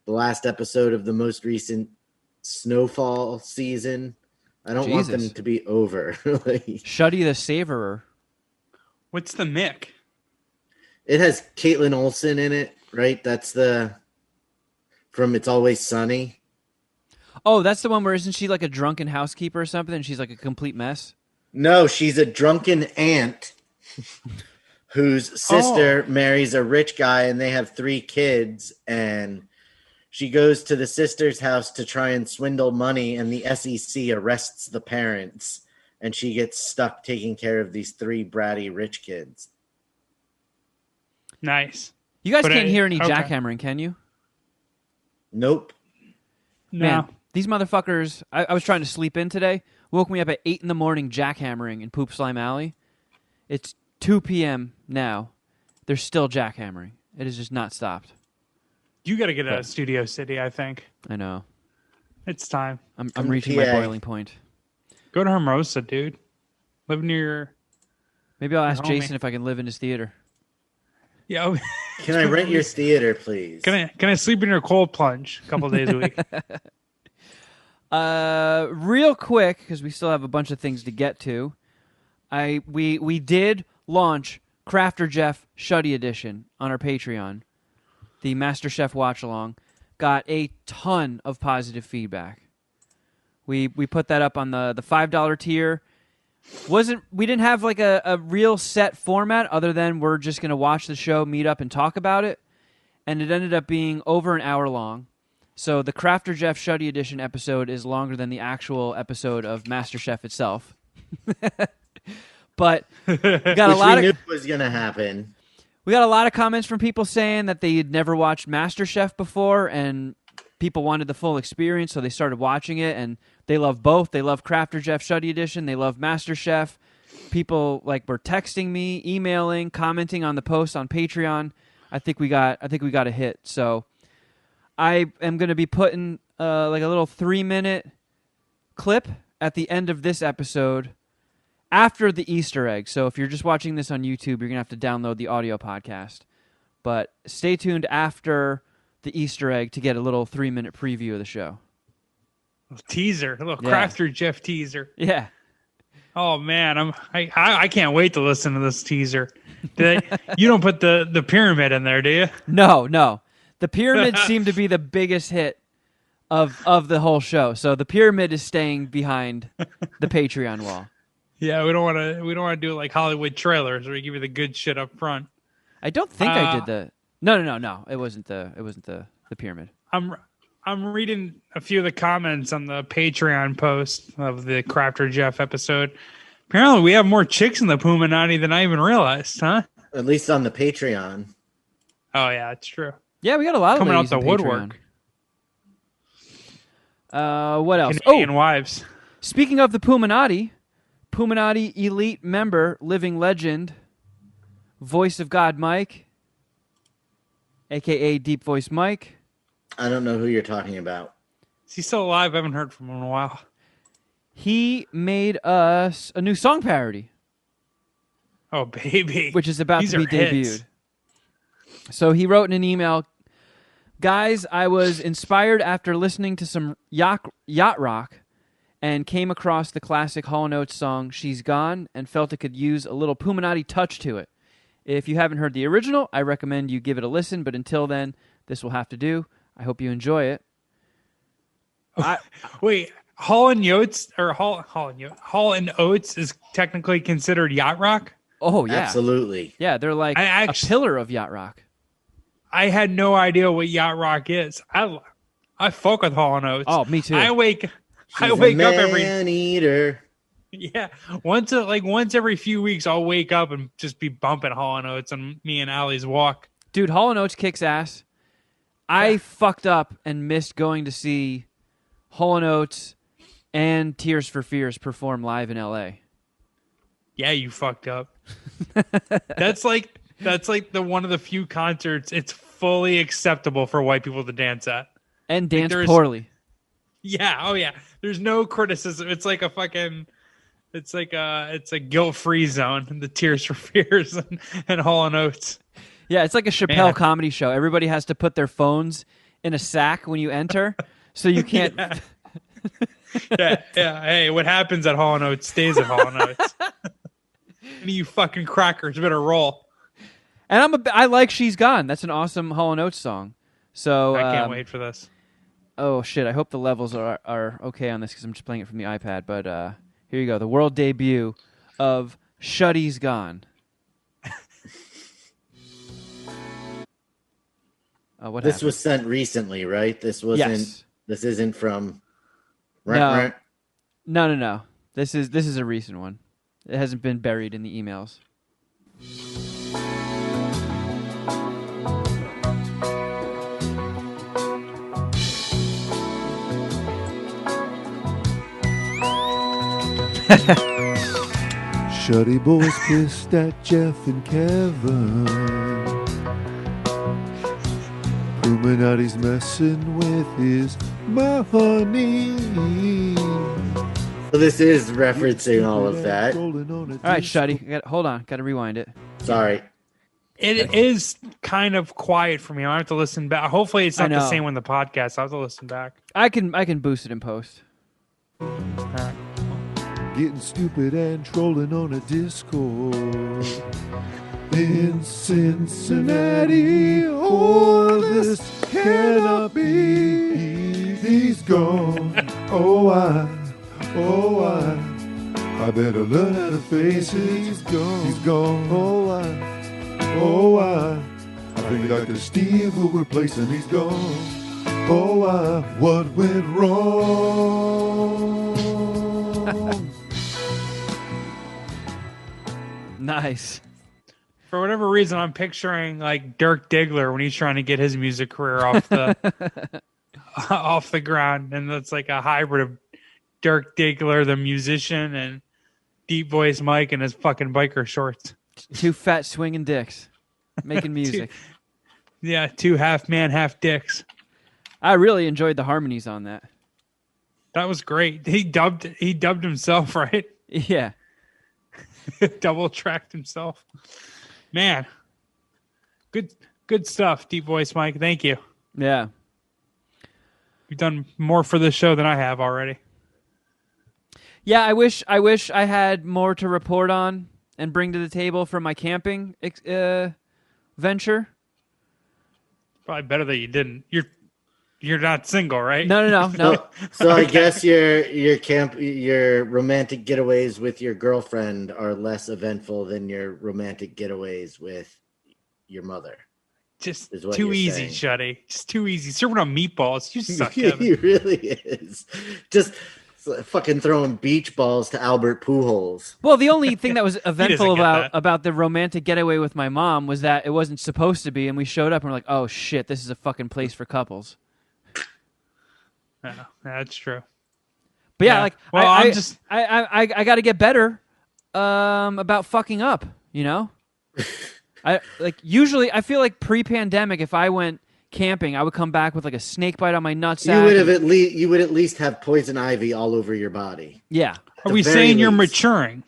the last episode of the most recent Snowfall season. I don't want them to be over. Shuddy the Saverer. What's the Mick? It has Caitlin Olsen in it, right? That's from It's Always Sunny. Oh, that's the one where isn't she like a drunken housekeeper or something and she's like a complete mess? No, she's a drunken aunt whose sister marries a rich guy and they have 3 kids, and she goes to the sister's house to try and swindle money, and the SEC arrests the parents, and she gets stuck taking care of these 3 bratty rich kids. Nice. You guys can't hear any jackhammering, can you? Nope. No. Man, these motherfuckers, I was trying to sleep in today, woke me up at 8 in the morning jackhammering in Poop Slime Alley. It's 2 p.m. now. They're still jackhammering. It has just not stopped. You got to get out of Studio City, I think. I know. It's time. I'm reaching my boiling point. Go to Hermosa, dude. Live near your... Maybe I'll ask Jason if I can live in his theater. Yeah. Can I rent your theater, please? Can I sleep in your cold plunge a couple days a week? Real quick, because we still have a bunch of things to get to. We did launch Crafter Jeff Shuddy Edition on our Patreon. The Master Chef watch along got a ton of positive feedback. We put that up on the $5 tier. We didn't have like a real set format other than we're just going to watch the show, meet up, and talk about it. And it ended up being over an hour long. So the Crafter Jeff Shuddy Edition episode is longer than the actual episode of Master Chef itself. But we got a lot of knew was going to happen. We got a lot of comments from people saying that they had never watched Master Chef before, and people wanted the full experience, so they started watching it, and they love both. They love Crafter Jeff Shuddy Edition. They love Master Chef. People were texting me, emailing, commenting on the post on Patreon. I think we got a hit. So I am going to be putting a little 3-minute clip at the end of this episode after the Easter egg. So if you're just watching this on YouTube, you're going to have to download the audio podcast. But stay tuned after the Easter egg to get a little 3-minute preview of the show. Teaser, a little Crafter Jeff teaser. Yeah. Oh man, I can't wait to listen to this teaser. You don't put the pyramid in there, do you? No. The pyramid seemed to be the biggest hit of the whole show. So the pyramid is staying behind the Patreon wall. Yeah, we don't want to do like Hollywood trailers where we give you the good shit up front. I don't think I did the. No. It wasn't the pyramid. I'm reading a few of the comments on the Patreon post of the Crafter Jeff episode. Apparently, we have more chicks in the Puminati than I even realized, huh? At least on the Patreon. Oh yeah, it's true. Yeah, we got a lot of Coming out ladies the in woodwork. Patreon. What else? Canadian wives. Speaking of the Puminati elite member, living legend, voice of God Mike, a.k.a. Deep Voice Mike. I don't know who you're talking about. Is he still alive? I haven't heard from him in a while. He made us a new song parody. Oh, baby. Which is about These to be are hits. debuted. So he wrote in an email, guys, I was inspired after listening to some yacht rock and came across the classic Hall & Oates song, She's Gone, and felt it could use a little Puminati touch to it. If you haven't heard the original, I recommend you give it a listen, but until then, this will have to do. I hope you enjoy it. Wait, Hall and Oates is technically considered yacht rock? Oh, yeah. Absolutely. Yeah, they're like a pillar of yacht rock. I had no idea what yacht rock is. I fuck with Hall and Oates. Oh, me too. I wake She's up every man-eater. Yeah, once every few weeks, I'll wake up and just be bumping Hall and Oates on me and Allie's walk. Dude, Hall & Oates kicks ass. I fucked up and missed going to see Hall & Oates and Tears for Fears perform live in L.A. Yeah, you fucked up. That's like the one of the few concerts it's fully acceptable for white people to dance at. And dance poorly. Yeah, oh yeah. There's no criticism. It's like a guilt-free zone, the Tears for Fears and Hall & Oates. Yeah, it's like a Chappelle comedy show. Everybody has to put their phones in a sack when you enter, so you can't... Yeah. Hey, what happens at Hall & Oates stays at Hall & Oates. And you fucking crackers better roll. And I like She's Gone. That's an awesome Hall & Oates song. So I can't wait for this. Oh, shit. I hope the levels are okay on this because I'm just playing it from the iPad. But here you go. The world debut of Shuddy's Gone. What This happened? was sent recently, right? This wasn't. Yes. This isn't from. No. No. This is a recent one. It hasn't been buried in the emails. Shuddyboy's pissed at Jeff and Kevin. Illuminati's messing with his money. So this is referencing all of that. All right, Shuddy. Hold on. Got to rewind it. Sorry. It is kind of quiet for me. I have to listen back. Hopefully, it's not the same on the podcast. I have to listen back. I can boost it in post. All right. Getting stupid and trolling on a Discord. In Cincinnati, oh, this cannot be. He's gone. Oh, I better learn how to face it. He's gone. He's gone. Oh, I think Dr. Steve will replace him. He's gone. Oh, what went wrong? Nice. For whatever reason, I'm picturing like Dirk Diggler when he's trying to get his music career off the off the ground, and it's like a hybrid of Dirk Diggler, the musician, and Deep Voice Mike in his fucking biker shorts. Two fat swinging dicks making music. Two half man, half dicks. I really enjoyed the harmonies on that. That was great. He dubbed himself, right? Yeah. Double tracked himself. Man. Good stuff, Deep Voice Mike. Thank you. Yeah. You've done more for this show than I have already. Yeah, I wish I had more to report on and bring to the table for my camping venture. Probably better that you didn't. You're not single, right? No. So I guess your romantic getaways with your girlfriend are less eventful than your romantic getaways with your mother. Just too easy, Shuddy. Just too easy. Serving on meatballs. You suck, He Kevin. really is. Just It's like fucking throwing beach balls to Albert Pujols. Well, the only thing that was eventful get that. about the romantic getaway with my mom was that it wasn't supposed to be, and we showed up and we're like, oh shit, this is a fucking place for couples. Yeah, that's true. But yeah, Yeah. like Well, I got to get better about fucking up. You know, usually I feel like pre-pandemic, if I went camping, I would come back with like a snake bite on my nutsack. You would at least have poison ivy all over your body. Yeah. Are we saying you're maturing?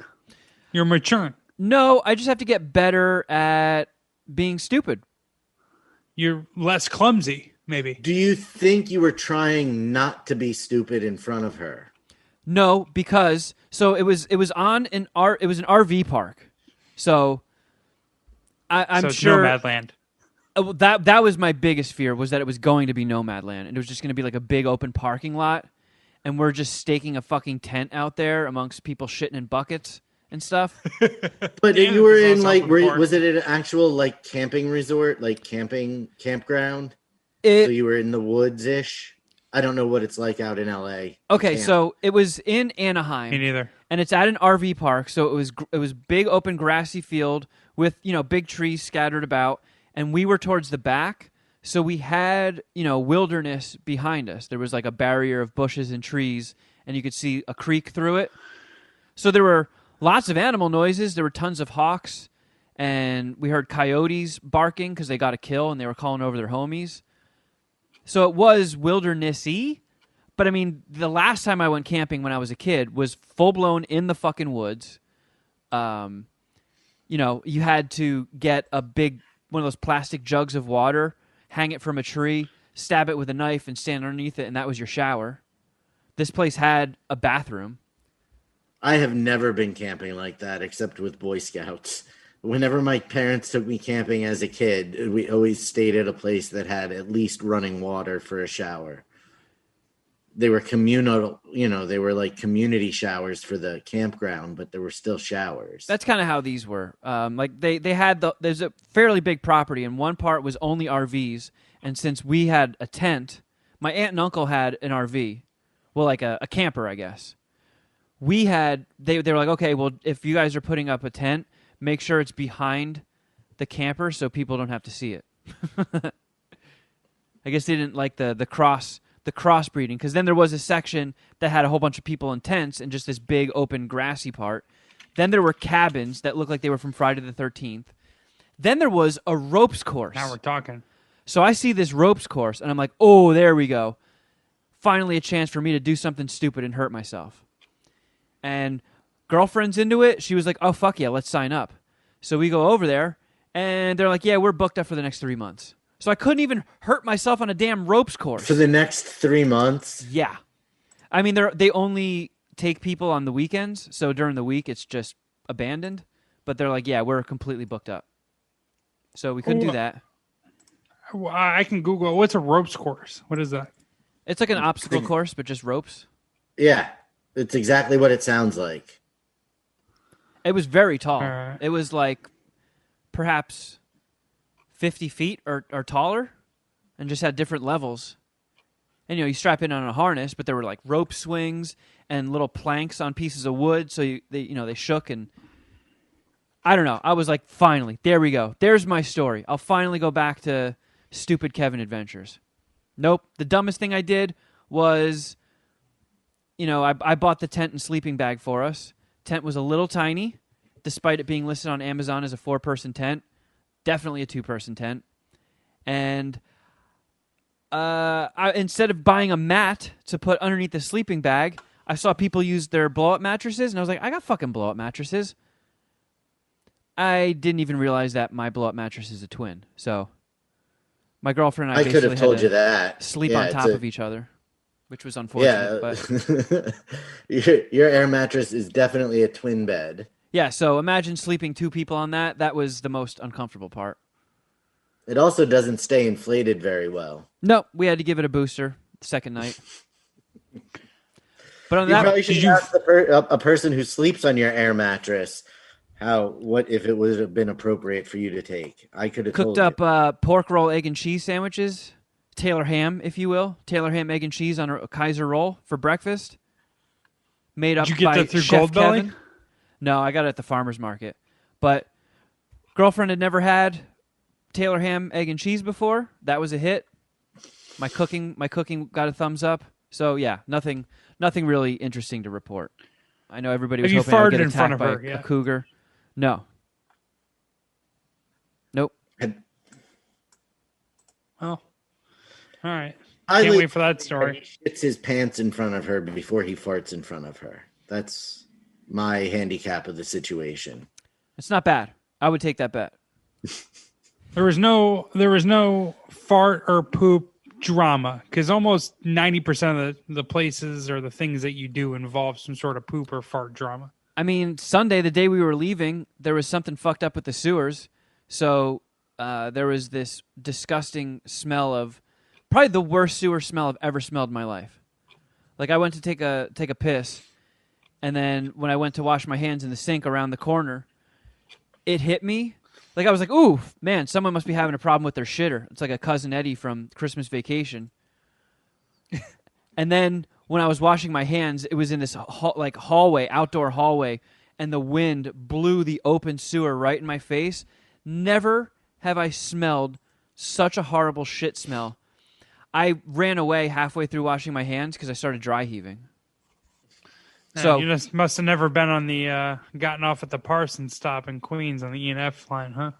You're maturing. No, I just have to get better at being stupid. You're less clumsy, maybe. Do you think you were trying not to be stupid in front of her? No, because it was an RV park, so I'm it's sure Nomadland. That was my biggest fear, was that it was going to be Nomadland, and it was just going to be like a big open parking lot, and we're just staking a fucking tent out there amongst people shitting in buckets and stuff. But Yeah, you were it was in also like, open park. was it an actual like camping resort, like campground? So you were in the woods ish. I don't know what it's like out in LA. Okay, Camp. so it was in Anaheim. Me neither. And it's at an RV park, so it was big open grassy field with, big trees scattered about, and we were towards the back, so we had, wilderness behind us. There was like a barrier of bushes and trees, and you could see a creek through it. So there were lots of animal noises. There were tons of hawks, and we heard coyotes barking because they got a kill and they were calling over their homies. So it was wildernessy. But I mean, the last time I went camping when I was a kid was full blown in the fucking woods. You had to get a big one of those plastic jugs of water, hang it from a tree, stab it with a knife, and stand underneath it, and that was your shower. This place had a bathroom. I have never been camping like that except with Boy Scouts. Whenever my parents took me camping as a kid, we always stayed at a place that had at least running water for a shower. They were communal, they were like community showers for the campground, but there were still showers. That's kind of how these were. They had there's a fairly big property, and one part was only RVs. And since we had a tent, my aunt and uncle had an RV, well, like a camper, I guess. They were like, okay, well, if you guys are putting up a tent, make sure it's behind the camper so people don't have to see it. I guess they didn't like the crossbreeding, because then there was a section that had a whole bunch of people in tents and just this big open grassy part. Then there were cabins that looked like they were from Friday the 13th. Then there was a ropes course. Now we're talking. So I see this ropes course, and I'm like, oh, there we go. Finally a chance for me to do something stupid and hurt myself. And girlfriend's into it. She was like, oh, fuck yeah, let's sign up. So we go over there, and they're like, yeah, we're booked up for the next 3 months. So I couldn't even hurt myself on a damn ropes course. For the next 3 months? Yeah. I mean, they only take people on the weekends, so during the week it's just abandoned. But they're like, yeah, we're completely booked up. So we couldn't do that. I can Google. What's a ropes course? What is that? It's like an obstacle course, but just ropes. Yeah, it's exactly what it sounds like. It was very tall. Right. It was like perhaps 50 feet or taller, and just had different levels. And, you strap in on a harness, but there were like rope swings and little planks on pieces of wood, so they shook, and I don't know. I was like, finally, there we go. There's my story. I'll finally go back to stupid Kevin adventures. Nope. The dumbest thing I did was, I bought the tent and sleeping bag for us. Tent was a little tiny, despite it being listed on Amazon as a 4-person tent. Definitely a 2-person tent. And instead of buying a mat to put underneath the sleeping bag, I saw people use their blow-up mattresses, and I was like, I got fucking blow-up mattresses. I didn't even realize that my blow-up mattress is a twin. So my girlfriend and I could have told you that. Sleep on top of each other, which was unfortunate. Yeah, but your air mattress is definitely a twin bed. Yeah, so imagine sleeping 2 people on that. That was the most uncomfortable part. It also doesn't stay inflated very well. No, we had to give it a booster the second night. But on You that, probably should ask a person who sleeps on your air mattress what if it would have been appropriate for you to take. I could have cooked told up pork roll, egg and cheese sandwiches, Taylor ham, if you will, Taylor ham, egg and cheese on a Kaiser roll for breakfast. made up Did you get by that through Chef Goldbelly? Kevin. No, I got it at the farmer's market. But girlfriend had never had Taylor ham, egg, and cheese before. That was a hit. My cooking got a thumbs up. So yeah, nothing really interesting to report. I know everybody was Have you hoping I would farted get in front attacked of by her? a Yeah. cougar. No. Nope. Well, all right. I Can't would wait for that story. He shits his pants in front of her before he farts in front of her. That's my handicap of the situation. It's not bad. I would take that bet. There was no fart or poop drama because almost 90% of the places or the things that you do involve some sort of poop or fart drama. I mean, Sunday, the day we were leaving, there was something fucked up with the sewers. So there was this disgusting smell of probably the worst sewer smell I've ever smelled in my life. Like I went to take a piss, and then when I went to wash my hands in the sink around the corner, it hit me. Like I was like, ooh, man, someone must be having a problem with their shitter. It's like a Cousin Eddie from Christmas Vacation. And then when I was washing my hands, it was in this outdoor hallway, and the wind blew the open sewer right in my face. Never have I smelled such a horrible shit smell. I ran away halfway through washing my hands because I started dry heaving. So you just must have never been on the gotten off at the Parsons stop in Queens on the E&F line, huh?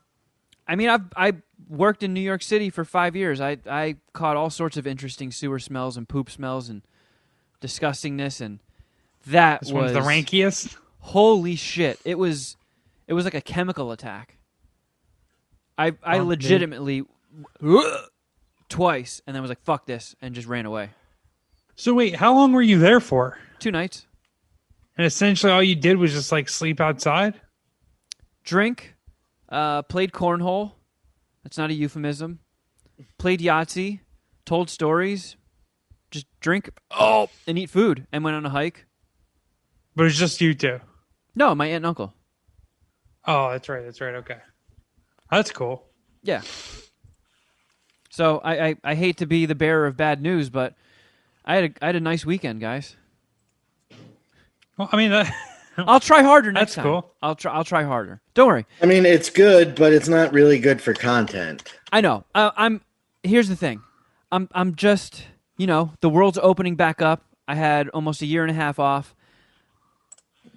I mean, I worked in New York City for 5 years. I caught all sorts of interesting sewer smells and poop smells and disgustingness, and This one's the rankiest. Holy shit! It was like a chemical attack. I legitimately twice, and then was like, "Fuck this," and just ran away. So wait, how long were you there for? 2 nights. And essentially all you did was just like sleep outside? Drink, played cornhole. That's not a euphemism. Played Yahtzee, told stories, just drink and eat food, and went on a hike. But it's just you two? No, my aunt and uncle. Oh, that's right. Okay. That's cool. Yeah. So I hate to be the bearer of bad news, but I had a nice weekend, guys. Well, I mean, I'll try harder next That's time. cool. I'll try harder. Don't worry. I mean, it's good, but it's not really good for content. I know. Here's the thing. I'm just, the world's opening back up. I had almost a year and a half off.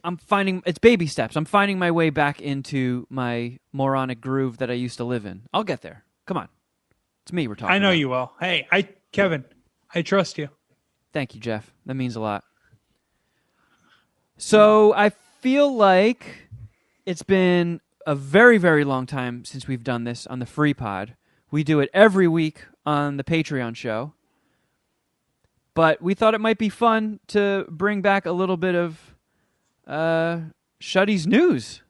It's baby steps. I'm finding my way back into my moronic groove that I used to live in. I'll get there. Come on. It's me we're talking I know about. you will. Hey, Kevin, I trust you. Thank you, Jeff. That means a lot. So I feel like it's been a very, very long time since we've done this on the Free Pod. We do it every week on the Patreon show. But we thought it might be fun to bring back a little bit of Shuddy's news.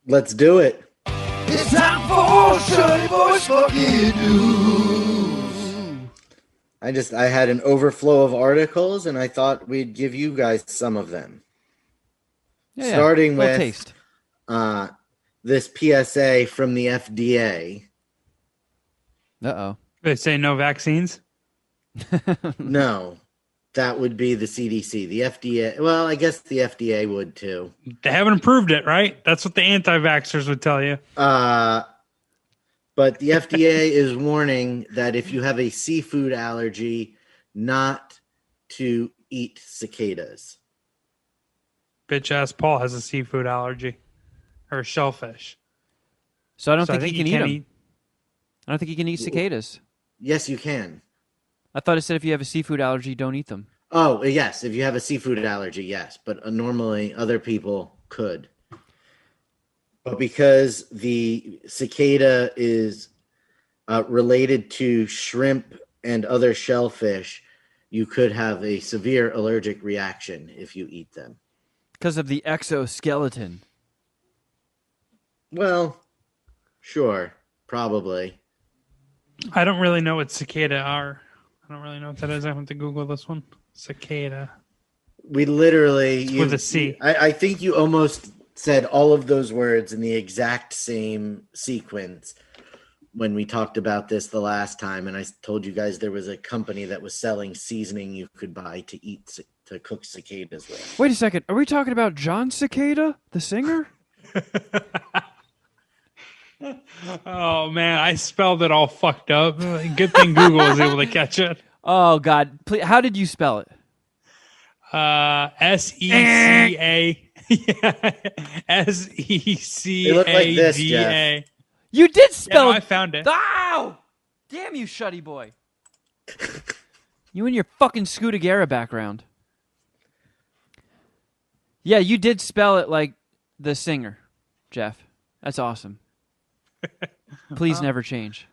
Let's do it. It's time for Shuddyboy's fucking news. I had an overflow of articles, and I thought we'd give you guys some of them. Yeah, Starting little with taste. This PSA from the FDA. Uh-oh. They say no vaccines? No, that would be the CDC. The FDA, well, I guess the FDA would too. They haven't approved it, right? That's what the anti-vaxxers would tell you. But the FDA is warning that if you have a seafood allergy, not to eat cicadas. Bitch-ass Paul has a seafood allergy. Or shellfish. So I don't So think he can eat can't them. I don't think he can eat cicadas. Yes, you can. I thought it said if you have a seafood allergy, don't eat them. Oh, yes. If you have a seafood allergy, yes. But normally other people could. But because the cicada is related to shrimp and other shellfish, you could have a severe allergic reaction if you eat them. Because of the exoskeleton. Well, sure. Probably. I don't really know what cicada are. I don't really know what that is. I have to Google this one. Cicada. We literally... With a C. I think you almost said all of those words in the exact same sequence. when we talked about this the last time, and I told you guys there was a company that was selling seasoning you could buy to cook cicadas with. Wait a second. Are we talking about John Cicada, the singer? Oh man, I spelled it all fucked up. Good thing Google was able to catch it. Oh God! Please, how did you spell it? SECA. SECAGA. They look like this, Jeff. You did spell Yeah, it. I found it. Ow! Damn you, Shuddyboy. You and your fucking Scooter background. Yeah, you did spell it like the singer, Jeff. That's awesome. Please never change.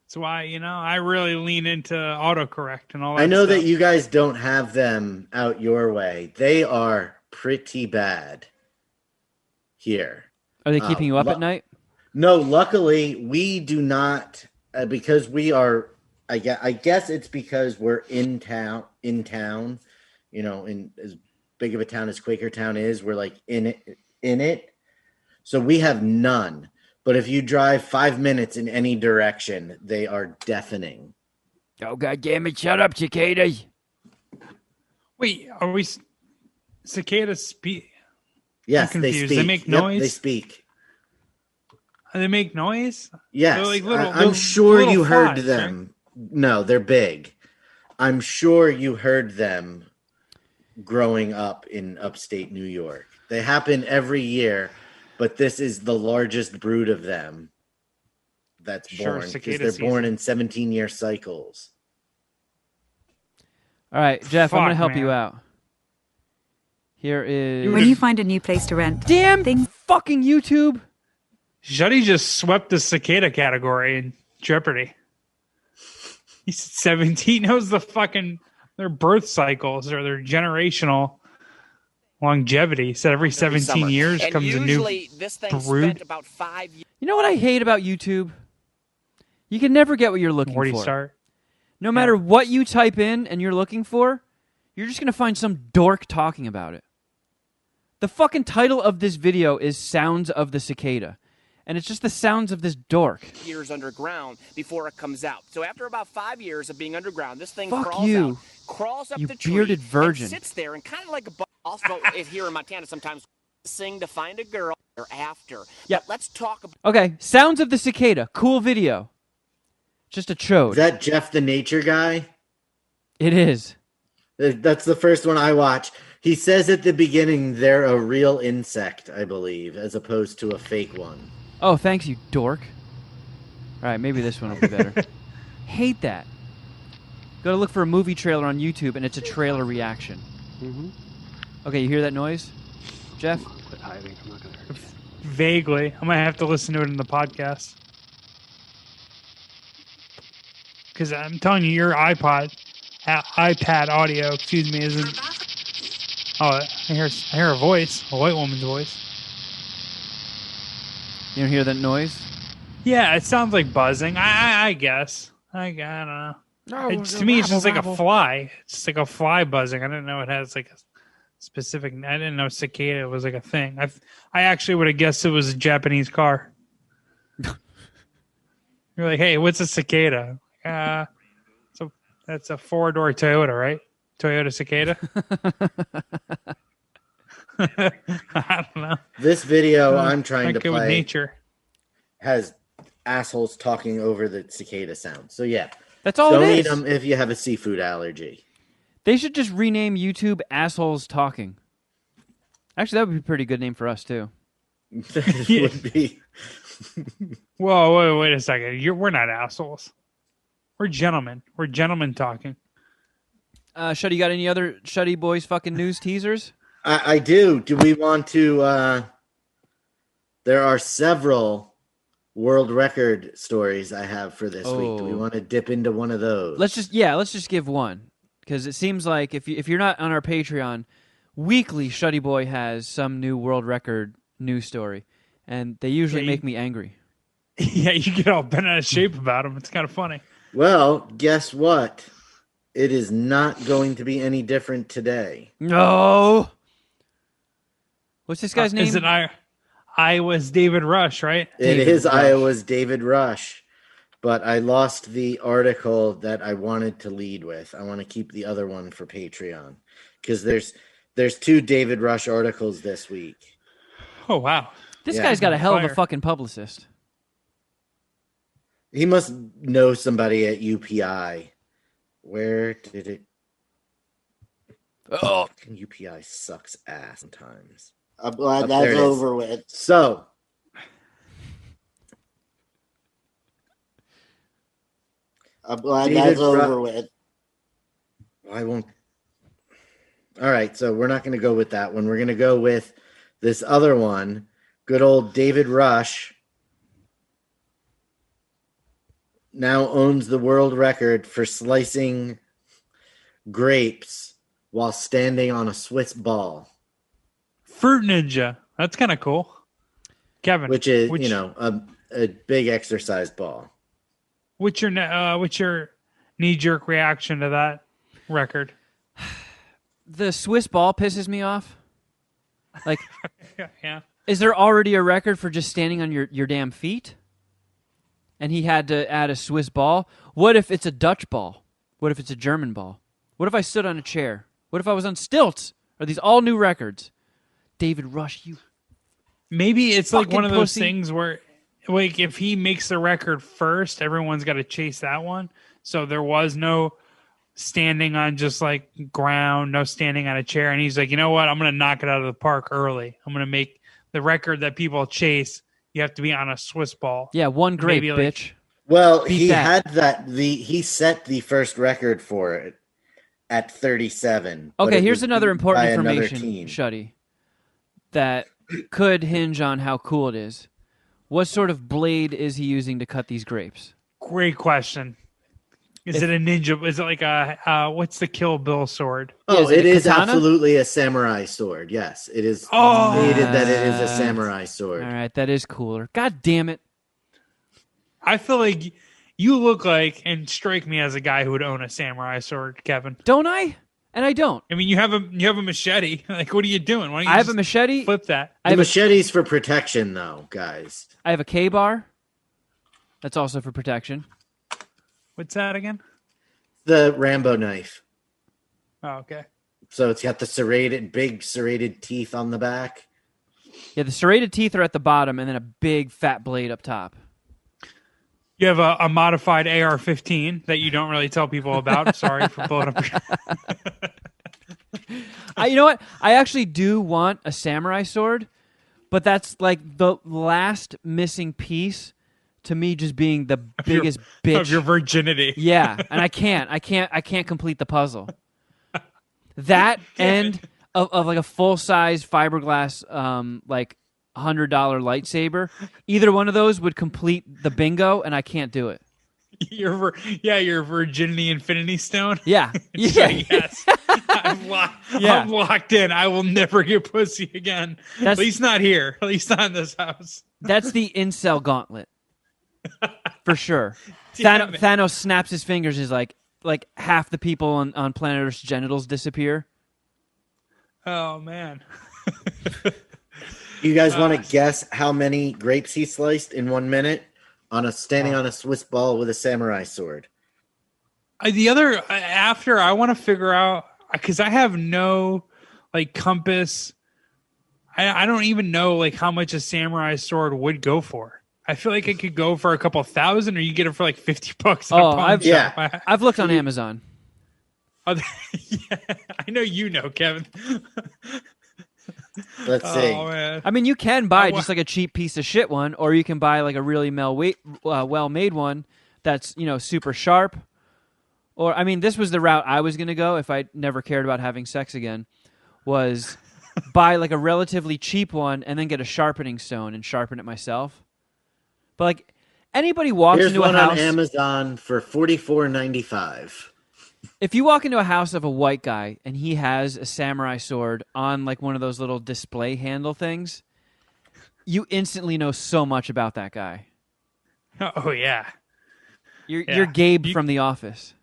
That's why, I really lean into autocorrect and all that I know stuff. that you guys don't have them out your way. They are pretty bad here. Are they keeping you up at night? No, luckily we do not, because we are. I guess it's because we're in town. In as big of a town as Quakertown is, we're like in it. So we have none. But if you drive 5 minutes in any direction, they are deafening. Oh God damn it! Shut up, cicada. Wait, are we cicadas speak? Yes, I'm they confused. speak. They make Yep, noise? they speak. They make noise? Yes, They're like little, I'm sure little you heard flies, them. Right? No, they're big. I'm sure you heard them growing up in upstate New York. They happen every year, but this is the largest brood of them that's born because they're born in 17-year cycles. All right, Jeff, I'm going to help man. you out. Here is... When you find a new place to rent, Damn fucking YouTube. Shuddy just swept the cicada category in Jeopardy. He's 17. Knows their birth cycles or their generational longevity. He said every 17 years and comes a new this thing brood. spent about 5 years. You know what I hate about YouTube? You can never get what you're looking Where do for. you start? No matter what you type in and you're looking for, you're just going to find some dork talking about it. The fucking title of this video is Sounds of the Cicada. And it's just the sounds of this dork. Years underground before it comes out. So after about 5 years of being underground, this thing Fuck crawls you. out, crawls up You the tree, bearded virgin. and sits there and kind of like a also here in Montana sometimes sing to find a girl or after. Yep. But let's talk about Okay, Sounds of the Cicada. Cool video. Just a chode. Is that Jeff the Nature Guy? It is. That's the first one I watch. He says at the beginning they're a real insect, I believe, as opposed to a fake one. Oh, thanks, you dork. All right, maybe this one will be better. Hate that. Go to look for a movie trailer on YouTube, and it's a trailer reaction. Mm-hmm. Okay, you hear that noise, Jeff? Quit hiding. I'm not going to hurt you. Vaguely. I might have to listen to it in the podcast. Because I'm telling you, your iPad audio, isn't... Oh, I hear a voice, a white woman's voice. You don't hear that noise? Yeah, it sounds like buzzing. I guess. I don't know. To me, it's just like a fly. It's just like a fly buzzing. I didn't know it has like a specific... I didn't know cicada was like a thing. I actually would have guessed it was a Japanese car. You're like, hey, what's a cicada? So that's a 4-door Toyota, right? Toyota Cicada. I don't know. This video I'm trying to good with play nature. has assholes talking over the cicada sound. So yeah, That's all don't it eat is. them if you have a seafood allergy. They should just rename YouTube Assholes Talking. Actually, that would be a pretty good name for us, too. That Yeah. would be. Whoa, wait a second. We're not assholes. We're gentlemen. We're gentlemen talking. Shuddy, you got any other Shuddyboy's fucking news teasers? I do. Do we want to? There are several world record stories I have for this week. Do we want to dip into one of those? Let's just give one, because it seems like if you're not on our Patreon, weekly Shuddyboy has some new world record news story, and they usually make me angry. Yeah, you get all bent out of shape about them. It's kind of funny. Well, guess what? It is not going to be any different today. No. What's this guy's name? Is it Iowa's David Rush, right? It is Iowa's David Rush. but I lost the article that I wanted to lead with. I want to keep the other one for Patreon because there's 2 David Rush articles this week. Oh wow, This Yeah. guy's got a hell of a Fire. fucking publicist. He must know somebody at UPI. Where did it? Oh, Fucking UPI sucks ass sometimes. I'm glad Up there that's it is. over with. So, I'm glad David that's Ru- over with. I won't. All right, so we're not going to go with that one. We're going to go with this other one. Good old David Rush now owns the world record for slicing grapes while standing on a Swiss ball, Fruit Ninja. That's kind of cool. Kevin, which is, a big exercise ball. what's your knee jerk reaction to that record? the Swiss ball pisses me off. Like, Yeah. is there already a record for just standing on your damn feet? And he had to add a Swiss ball? What if it's a Dutch ball? What if it's a German ball? What if I stood on a chair? What if I was on stilts? Are these all new records? David Rush, you... Maybe it's like Fucking one of those pussy. things where, like, if he makes the record first, everyone's got to chase that one. So there was no standing on just like ground, no standing on a chair. And he's like, you know what? I'm going to knock it out of the park early. I'm going to make the record that people chase. You have to be on a Swiss ball. Yeah, one grape, Maybe, like- bitch. Well, Beat he that. had he set the first record for it at 37. but Okay, it here's was another beaten by important another information, team. Shuddy, that could hinge on how cool it is. What sort of blade is he using to cut these grapes? Great question. Is it a ninja? Is it like what's the Kill Bill sword? Yeah, Oh, is it it a is katana? absolutely a samurai sword. Yes, it is Oh. stated that it is a samurai All sword. right, that is cooler. God damn it. I feel like you look like and strike me as a guy who would own a samurai sword, Kevin. Don't I? And I don't. I mean, you have a machete. Like, what are you doing? Why don't you I have a just machete. flip that? I The have a, machete's for protection, though, guys. I have a K-bar. That's also for protection. What's that again? The Rambo knife. Oh, okay. So it's got the big serrated teeth on the back. Yeah, the serrated teeth are at the bottom and then a big fat blade up top. You have a modified AR-15 that you don't really tell people about. Sorry for blowing up. You know what? I actually do want a samurai sword, but that's like the last missing piece to me just being the biggest bitch. Of your virginity. Yeah, and I can't complete the puzzle. That end of like a full-size fiberglass like $100 lightsaber, either one of those would complete the bingo, and I can't do it. Your virginity infinity stone. Yeah. It's Yeah. like, yes. Yeah. I'm locked in. I will never get pussy again. That's- At least not here. At least not in this house. That's the incel gauntlet. For sure. Damn it. Thanos snaps his fingers, is like half the people on planet Earth's genitals disappear. Oh man. You guys want to guess how many grapes he sliced in 1 minute standing on a Swiss ball with a samurai sword? After I want to figure out, because I have no like compass. I don't even know like how much a samurai sword would go for. I feel like it could go for a couple thousand, or you get it for like $50 at a pawn I've shop. I've looked on Amazon. Yeah, I know you know, Kevin. Let's see. Oh man. I mean, you can buy I wa- just like a cheap piece of shit one, or you can buy like a really well-made one that's, super sharp. Or, I mean, this was the route I was going to go if I never cared about having sex again, was buy like a relatively cheap one and then get a sharpening stone and sharpen it myself. But like anybody walks Here's into a one house, on Amazon for $44.95. if you walk into a house of a white guy and he has a samurai sword on like one of those little display handle things, you instantly know so much about that guy. Oh yeah. You're Gabe from The Office.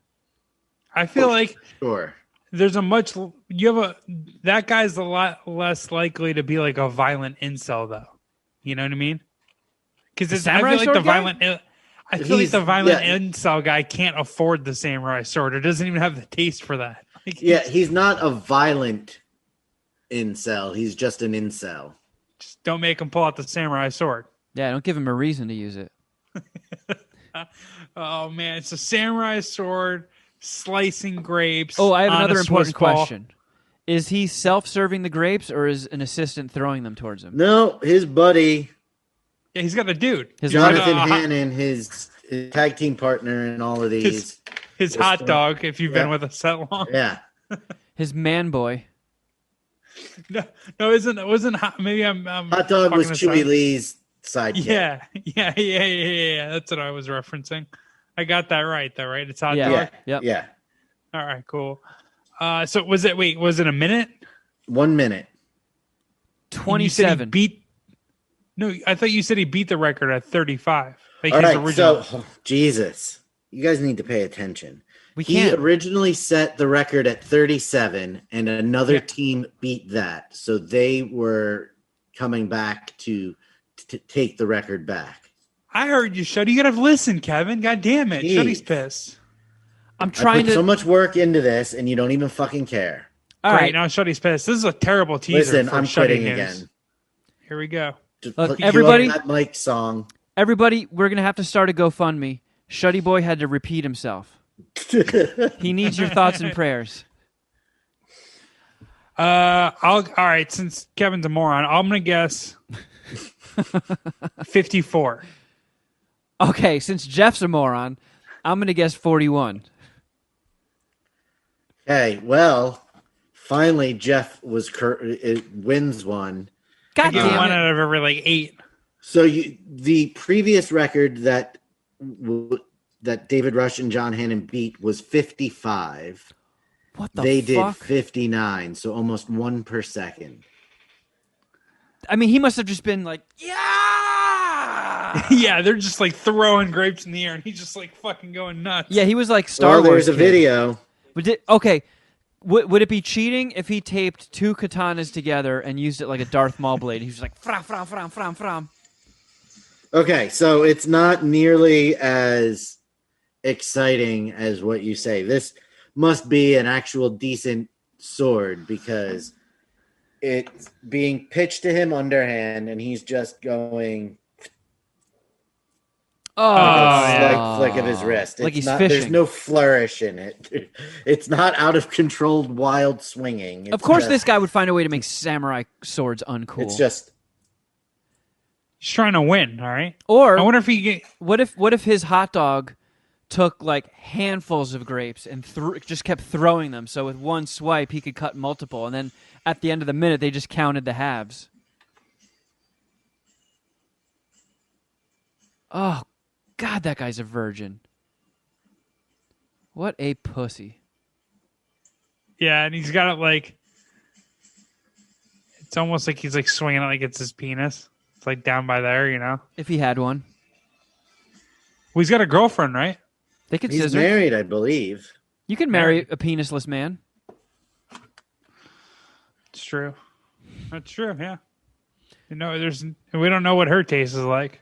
I feel like Sure. there's that guy's a lot less likely to be like a violent incel though. You know what I mean? Because I samurai feel like sword the guy? violent. I feel like He's- the violent yeah. incel guy can't afford the samurai sword. Or doesn't even have the taste for that. Like, Yeah, he's not a violent incel. He's just an incel. just don't make him pull out the samurai sword. Yeah, don't give him a reason to use it. Oh man, it's a samurai sword slicing grapes. Oh, I have on another a Swiss important ball. question. Is he self-serving the grapes, or is an assistant throwing them towards him? No, his buddy Yeah, he's got a dude. His Jonathan hot- Hannon, his tag team partner in all of these. His Just hot throw- dog. If you've been Yeah. with us that long. Yeah, His man boy. No, it wasn't hot. Maybe I'm hot dog was fucking this Chewy up. Lee's sidekick. Yeah. That's what I was referencing. I got that right, though, right? It's hot Yeah. dog. Yep. Yeah. All right, cool. So was it? Wait, was it a minute? 1 minute. And you said he 27. beat. No, I thought you said he beat the record at 35. Like All his right, original. so Jesus, you guys need to pay attention. We He can't. originally set the record at 37, and another Yeah. team beat that. So they were coming back to take the record back. I heard you, Shuddy. You gotta listen, Kevin. God damn it, Jeez. Shuddy's pissed. I'm I trying put to. so much work into this, and you don't even fucking care. All Great, right. now Shuddy's pissed. This is a terrible teaser. Listen, for I'm Shuddy quitting news. again. Here we go. Just Look, cue everybody- up that Mike song. Everybody, we're going to have to start a GoFundMe. Shuddyboy had to repeat himself. He needs your thoughts and prayers. All right, since Kevin's a moron, I'm gonna guess 54. Okay, since Jeff's a moron, I'm going to guess 41. Hey, well, finally Jeff wins one. God Get damn one it. out of every like 8. So the previous record that David Rush and John Hannon beat was 55. What the They fuck? did 59, so almost 1 per second. I mean, he must have just been like, yeah! Yeah, they're just like throwing grapes in the air, and he's just like fucking going nuts. Yeah, he was like Star Well, Wars. there's a kid. video. But okay, would it be cheating if he taped 2 katanas together and used it like a Darth Maul blade? He was like, fram, fram, fram, fram, fram. Okay, so it's not nearly as exciting as what you say. This must be an actual decent sword because it's being pitched to him underhand, and he's just going Oh, like flick of his wrist. Like It's he's not, fishing. There's no flourish in it. It's not out of controlled wild swinging. Of course, just, this guy would find a way to make samurai swords uncool. It's just He's trying to win. All right. or I wonder if he get. what if his hot dog took like handfuls of grapes and just kept throwing them, so with one swipe he could cut multiple, and then at the end of the minute they just counted the halves. Oh God, that guy's a virgin. What a pussy. Yeah, and he's got it like. It's almost like he's like swinging it like it's his penis. It's like down by there, you know. If he had one, Well, he's got a girlfriend, right? they could he's scissor. married, I believe. You can marry a penisless man. It's true. That's true. Yeah. You know, we don't know what her taste is like.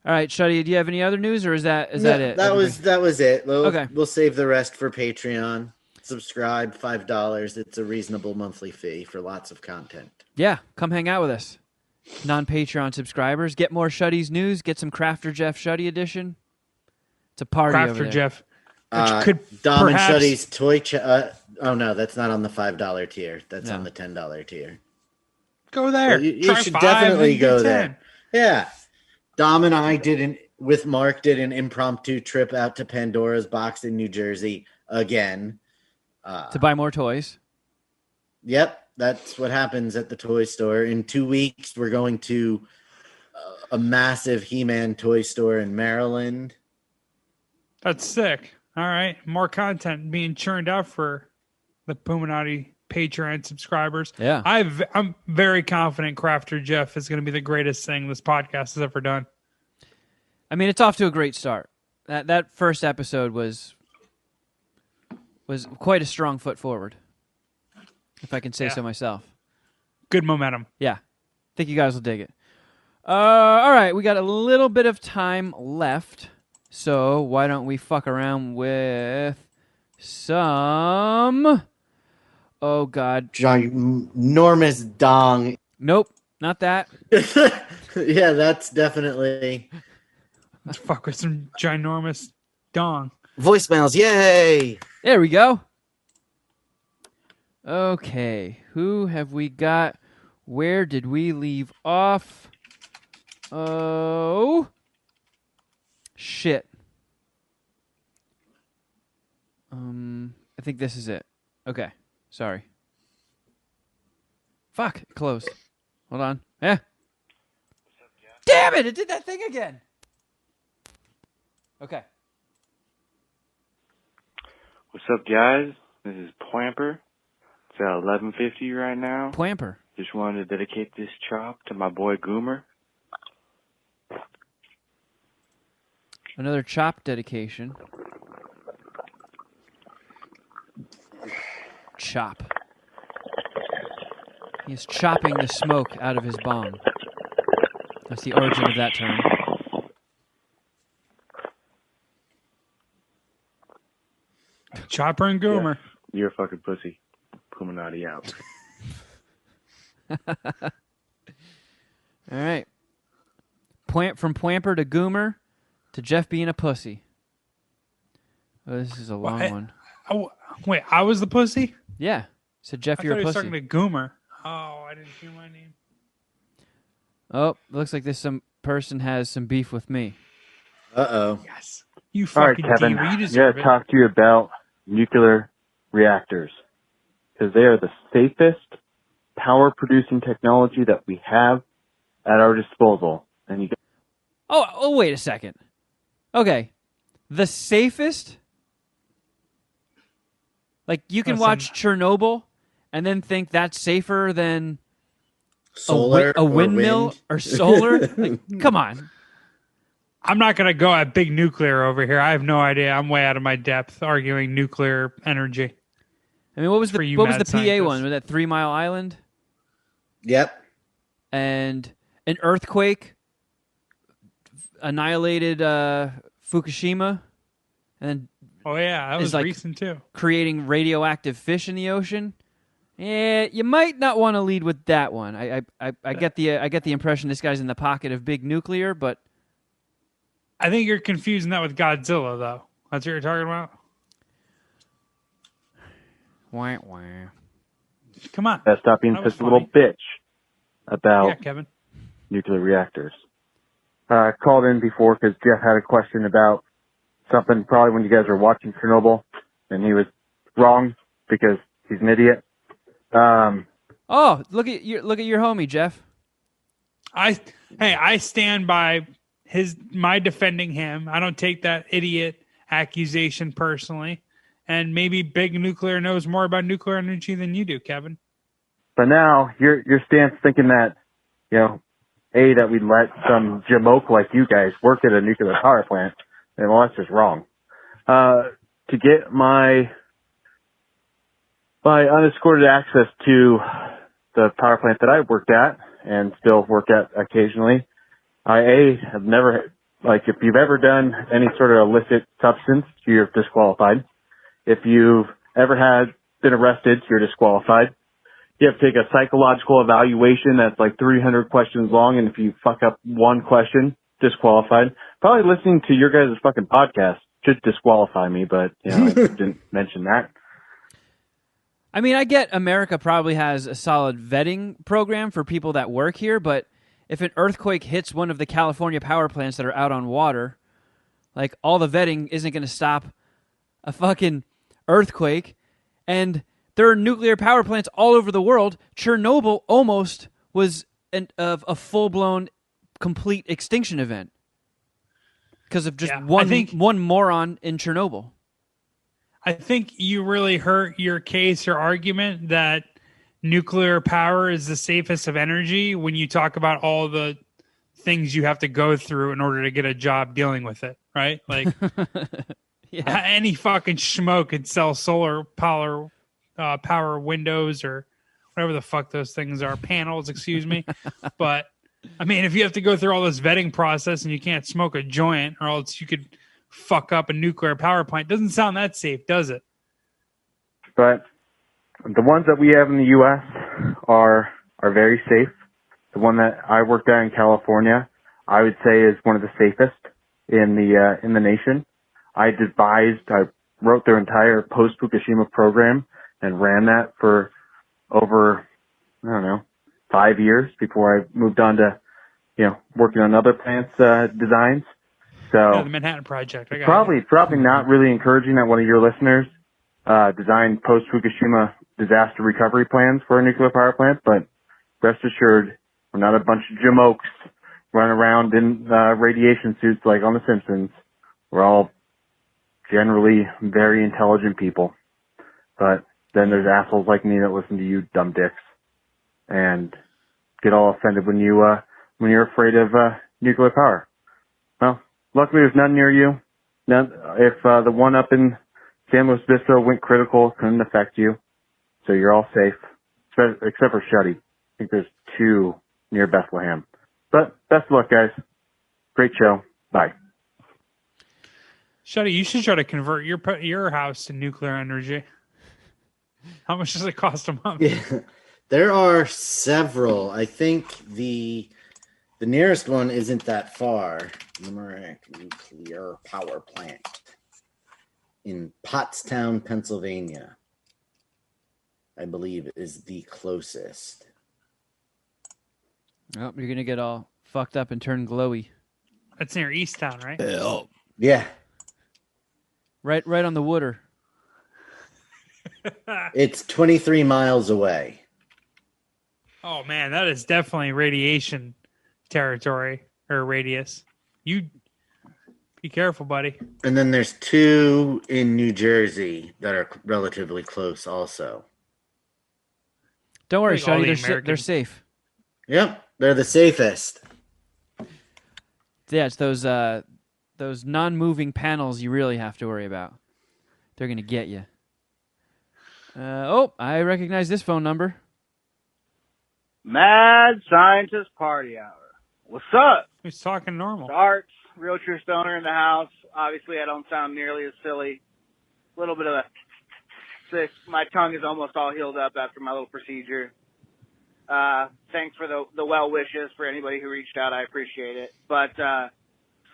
All right, Shuddy, do you have any other news, or is that it? That was it. Okay. We'll save the rest for Patreon. Subscribe, $5. It's a reasonable monthly fee for lots of content. Yeah, come hang out with us. Non-Patreon subscribers, get more Shuddy's news. Get some Crafter Jeff Shuddy edition. It's a party over Crafter there. Jeff. Which could Dom perhaps, and Shuddy's toy. Oh no, that's not on the $5 tier. That's No. on the $10 tier. go there. Well, you Try should 5 definitely and go do there. 10. Yeah, Dom and I with Mark did an impromptu trip out to Pandora's Box in New Jersey again. To buy more toys. Yep, that's what happens at the toy store. In 2 weeks, we're going to a massive He-Man toy store in Maryland. That's sick. All right. More content being churned out for the Puminati Patreon subscribers. Yeah. I'm very confident Crafter Jeff is going to be the greatest thing this podcast has ever done. I mean, it's off to a great start. That first episode was quite a strong foot forward, if I can say Yeah. so myself. Good momentum. Yeah. I think you guys will dig it. All right, we got a little bit of time left, so why don't we fuck around with some... Oh, God. Ginormous dong. Nope, not that. Yeah, that's definitely Let's fuck with some ginormous dong. voicemails. Yay! There we go. Okay, who have we got? Where did we leave off? Oh, shit. I think this is it. Okay, sorry. Fuck, it closed. Hold on. Yeah. Damn it! It did that thing again. Okay. What's up, guys? This is Plamper. It's at 11:50 right now. Plamper. Just wanted to dedicate this chop to my boy Goomer. Another chop dedication. Chop. He is chopping the smoke out of his bong. That's the origin of that term. Chopper and Goomer. Yeah, you're a fucking pussy. Puminati out. All right. From Plamper to Goomer to Jeff being a pussy. Oh, this is a long one. Oh, wait, I was the pussy? Yeah. So Jeff, I you're thought a he was pussy. talking to Goomer. Oh, I didn't hear my name. Oh, looks like some person has some beef with me. Uh-oh. Yes. You All right, fucking Kevin. diva. You I gotta deserve it. talk to you about nuclear reactors. Because they are the safest power-producing technology that we have at our disposal. And you Oh, wait a second. Okay. The safest? Like, you can Listen. watch Chernobyl and then think that's safer than Solar a windmill wind. or solar? Like, come on. I'm not going to go at big nuclear over here. I have no idea. I'm way out of my depth arguing nuclear energy. I mean, what was For the you PA mad one? scientists. Was that 3 Mile Island? Yep. And an earthquake annihilated Fukushima and Oh, yeah. That It's was like- recent, too. creating radioactive fish in the ocean. Yeah, you might not want to lead with that one. I get the impression this guy's in the pocket of big nuclear, but I think you're confusing that with Godzilla, though. That's what you're talking about? wah, wah. Come on. gotta stop being That was such a little funny. bitch about Yeah, Kevin. nuclear reactors. I called in before because Jeff had a question about something probably when you guys were watching Chernobyl, and he was wrong because he's an idiot. Oh, look at your homie, Jeff. I stand by my defending him. I don't take that idiot accusation personally. And maybe big nuclear knows more about nuclear energy than you do, Kevin. But now your stance thinking that, that we'd let some jamoke like you guys work at a nuclear power plant, and well, that's just wrong. To get my unescorted access to the power plant that I worked at and still work at occasionally, I have never, if you've ever done any sort of illicit substance, you're disqualified. If you've ever been arrested, you're disqualified. You have to take a psychological evaluation that's like 300 questions long, and if you fuck up one question, disqualified. Probably listening to your guys' fucking podcast should disqualify me, but I didn't mention that. I mean, I get America probably has a solid vetting program for people that work here, but if an earthquake hits one of the California power plants that are out on water, like all the vetting isn't going to stop a fucking earthquake. And there are nuclear power plants all over the world. Chernobyl almost was a full-blown, complete extinction event because of just one moron in Chernobyl. I think you really hurt your case or argument that nuclear power is the safest of energy when you talk about all the things you have to go through in order to get a job dealing with it, right? Like Yeah. any fucking schmo could sell solar power windows or whatever the fuck those things are, panels, excuse me. But I mean, if you have to go through all this vetting process and you can't smoke a joint, or else you could fuck up a nuclear power plant, doesn't sound that safe, does it? But the ones that we have in the U.S. are very safe. The one that I worked at in California, I would say, is one of the safest in the nation. I wrote their entire post-Fukushima program and ran that for over, 5 years before I moved on to, working on other plants' designs. So Yeah, the Manhattan Project. I got probably not really encouraging that one of your listeners design post-Fukushima disaster recovery plans for a nuclear power plant, but rest assured, we're not a bunch of jamokes running around in radiation suits like on The Simpsons. We're all generally very intelligent people. But then there's assholes like me that listen to you dumb dicks and get all offended when you're afraid of nuclear power. Well, luckily there's none near you. If the one up in San Luis Obispo went critical, it couldn't affect you. So you're all safe, except for Shuddy. I think there's 2 near Bethlehem. But best of luck, guys. Great show. Bye. Shuddy, you should try to convert your house to nuclear energy. How much does it cost a month? Yeah, there are several. I think the nearest one isn't that far. Limerick Nuclear Power Plant in Pottstown, Pennsylvania, I believe, is the closest. Oh, you're gonna get all fucked up and turn glowy. That's near Easttown, right? Yeah, Right on the water. it's 23 miles away. Oh man, that is definitely radiation territory or radius. You be careful, buddy. And then there's 2 in New Jersey that are relatively close also. Don't worry, Like all the Shuddy. They're Americans. safe. Yep, they're the safest. Yeah, it's those non-moving panels you really have to worry about. They're gonna get you. I recognize this phone number. Mad Scientist Party Hour. What's up? Who's talking normal? Arts, real true stoner in the house. Obviously, I don't sound nearly as silly. A little bit of a sick. My tongue is almost all healed up after my little procedure. Thanks for the well wishes for anybody who reached out. I appreciate it. But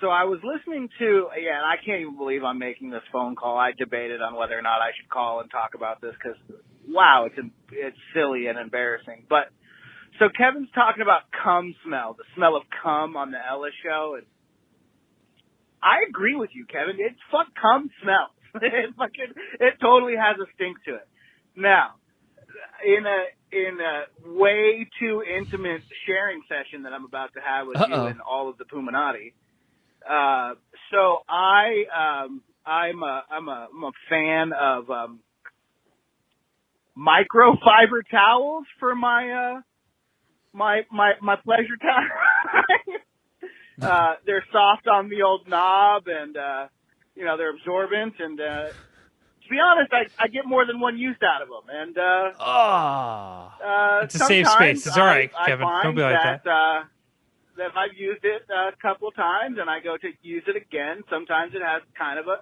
so I was listening to, and I can't even believe I'm making this phone call. I debated on whether or not I should call and talk about this because, wow, it's silly and embarrassing. But so Kevin's talking about cum smell, the smell of cum on the Ella show, and I agree with you, Kevin. It's cum smells. It totally has a stink to it. Now, in a way too intimate sharing session that I'm about to have with you and all of the Puminati. So I'm a fan of microfiber towels for my my pleasure time. They're soft on the old knob and they're absorbent and to be honest, I get more than one use out of them. And it's a safe space. It's all right, Kevin. Don't be like that. That I've used it a couple of times, and I go to use it again. Sometimes it has kind of a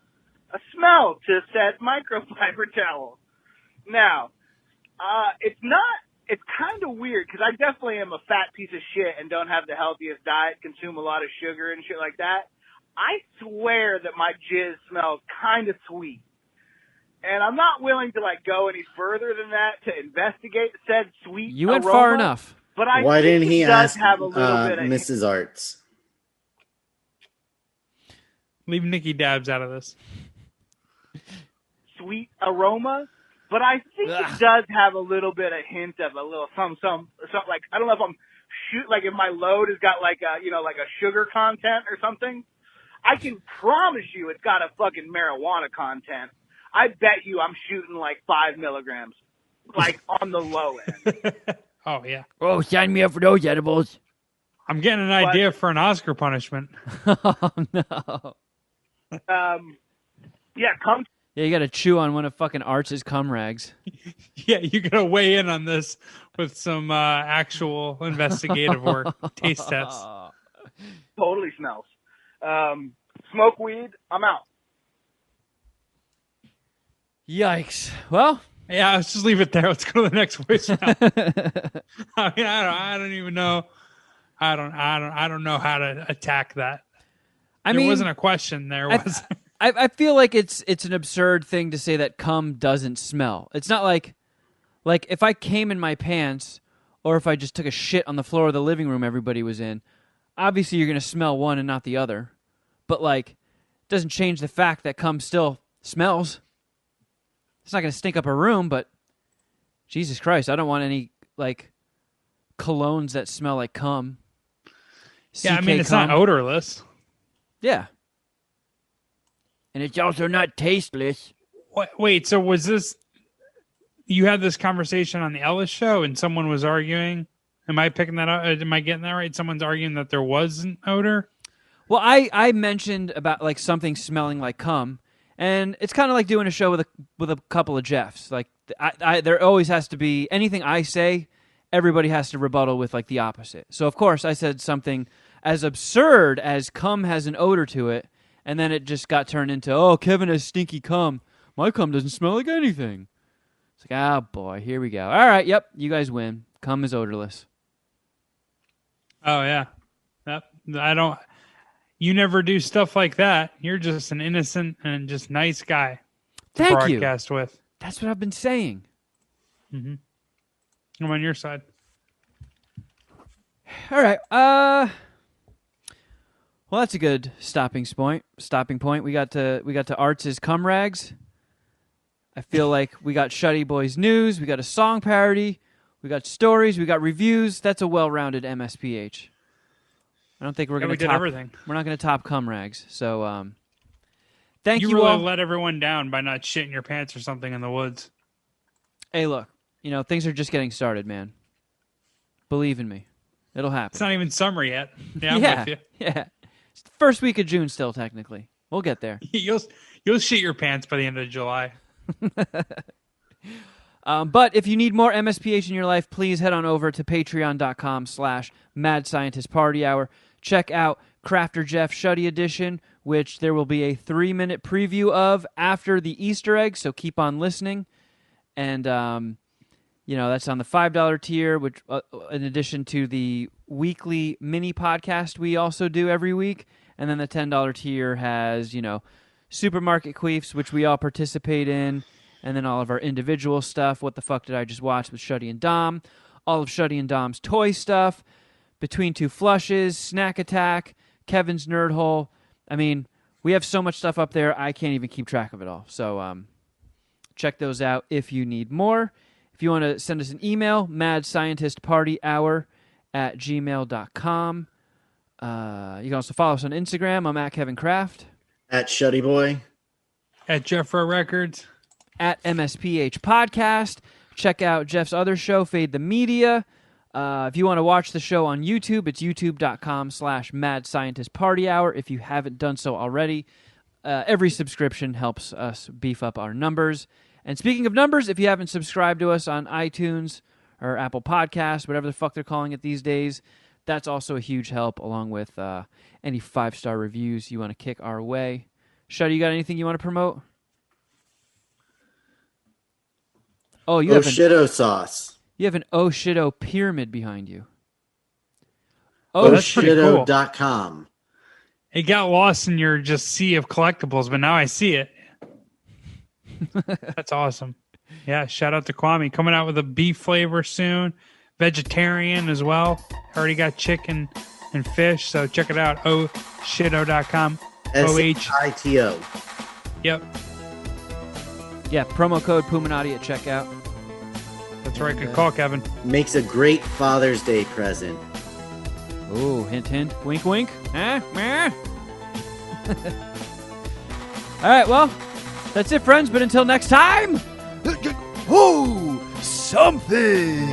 smell to said microfiber towel. Now, it's kind of weird because I definitely am a fat piece of shit and don't have the healthiest diet, consume a lot of sugar and shit like that. I swear that my jizz smells kind of sweet. And I'm not willing to go any further than that to investigate said sweet You went aroma, far enough. But I Why think didn't he it does ask have a little bit of Mrs. Arts? Leave Nikki Dabbs out of this. sweet aroma, but I think it does have a little bit of hint of a little some like I don't know if I'm if my load has got like a sugar content or something. I can promise you it's got a fucking marijuana content. I bet you I'm shooting like 5 milligrams, on the low end. Oh yeah. Oh, sign me up for those edibles. I'm getting an idea for an Oscar punishment. Oh no. Yeah, come. Yeah, you got to chew on one of fucking Arch's cum rags. Yeah, you gotta weigh in on this with some actual investigative work, taste tests. Totally smells. Smoke weed, I'm out. Yikes. Well, yeah, let's just leave it there. Let's go to the next voicemail. I mean, I don't even know. I don't know how to attack that. There wasn't a question. There was. I feel like it's an absurd thing to say that cum doesn't smell. It's not like if I came in my pants or if I just took a shit on the floor of the living room everybody was in, obviously you're going to smell one and not the other. But like, it doesn't change the fact that cum still smells. It's not going to stink up a room, but Jesus Christ, I don't want any like colognes that smell like cum. Yeah, I mean, it's cum. not odorless. Yeah. And it's also not tasteless. Wait, so was this... You had this conversation on the Ellis show and someone was arguing? Am I picking that up? Am I getting that right? Someone's arguing that there was an odor? Well, I mentioned about like something smelling like cum, and it's kind of like doing a show with a couple of Jeffs. Like there always has to be anything I say, everybody has to rebuttal with like the opposite. So of course I said something as absurd as cum has an odor to it, and then it just got turned into, oh, Kevin has stinky cum. My cum doesn't smell like anything. It's like, oh boy, here we go. All right, yep, you guys win. Cum is odorless. Oh yeah, You never do stuff like that. You're just an innocent and just nice guy to Thank you. broadcast with. That's what I've been saying. Mm-hmm. I'm on your side. All right. Well, that's a good stopping point. We got to Arts' cum rags. I feel like we got Shuddyboy's news. We got a song parody. We got stories. We got reviews. That's a well-rounded MSPH. I don't think we're going to top everything. We're not going to top cum rags. So, thank you. You really all. let everyone down by not shitting your pants or something in the woods. Hey, look. Things are just getting started, man. Believe in me. It'll happen. It's not even summer yet. Yeah, I'm with you. Yeah. It's the first week of June still, technically. We'll get there. You'll shit your pants by the end of July. But if you need more MSPH in your life, please head on over to patreon.com/Mad Scientist Party Hour. Check out Crafter Jeff Shuddy Edition, which there will be a 3-minute preview of after the Easter egg, so keep on listening. And, that's on the $5 tier, which in addition to the weekly mini podcast we also do every week. And then the $10 tier has, Supermarket Queefs, which we all participate in. And then all of our individual stuff. What the fuck did I just watch with Shuddy and Dom? All of Shuddy and Dom's toy stuff. Between Two Flushes, Snack Attack, Kevin's Nerd Hole. I mean, we have so much stuff up there, I can't even keep track of it all. So check those out if you need more. If you want to send us an email, madscientistpartyhour@gmail.com. You can also follow us on Instagram. I'm at Kevin Kraft. At Shuddyboy. At Jeffro Records. At MSPH Podcast. Check out Jeff's other show, Fade the Media. If you want to watch the show on YouTube, it's youtube.com/Mad Scientist Party Hour. If you haven't done so already, every subscription helps us beef up our numbers. And speaking of numbers, if you haven't subscribed to us on iTunes or Apple Podcasts, whatever the fuck they're calling it these days, that's also a huge help, along with any 5-star reviews you want to kick our way. Shuddy, you got anything you want to promote? Oh, you have Shitto sauce. You have an Shitto pyramid behind you. Shitto.com. Cool. It got lost in your just sea of collectibles, but now I see it. That's awesome. Yeah, shout out to Kwame. Coming out with a beef flavor soon. Vegetarian as well. Already got chicken and fish, so check it out. Shitto.com. SITO. Yep. Yeah, promo code Puminati at checkout. That's right. Good call, Kevin. Makes a great Father's Day present. Ooh, hint, hint. Wink, wink. All right, well, that's it, friends. But until next time... Oh, something!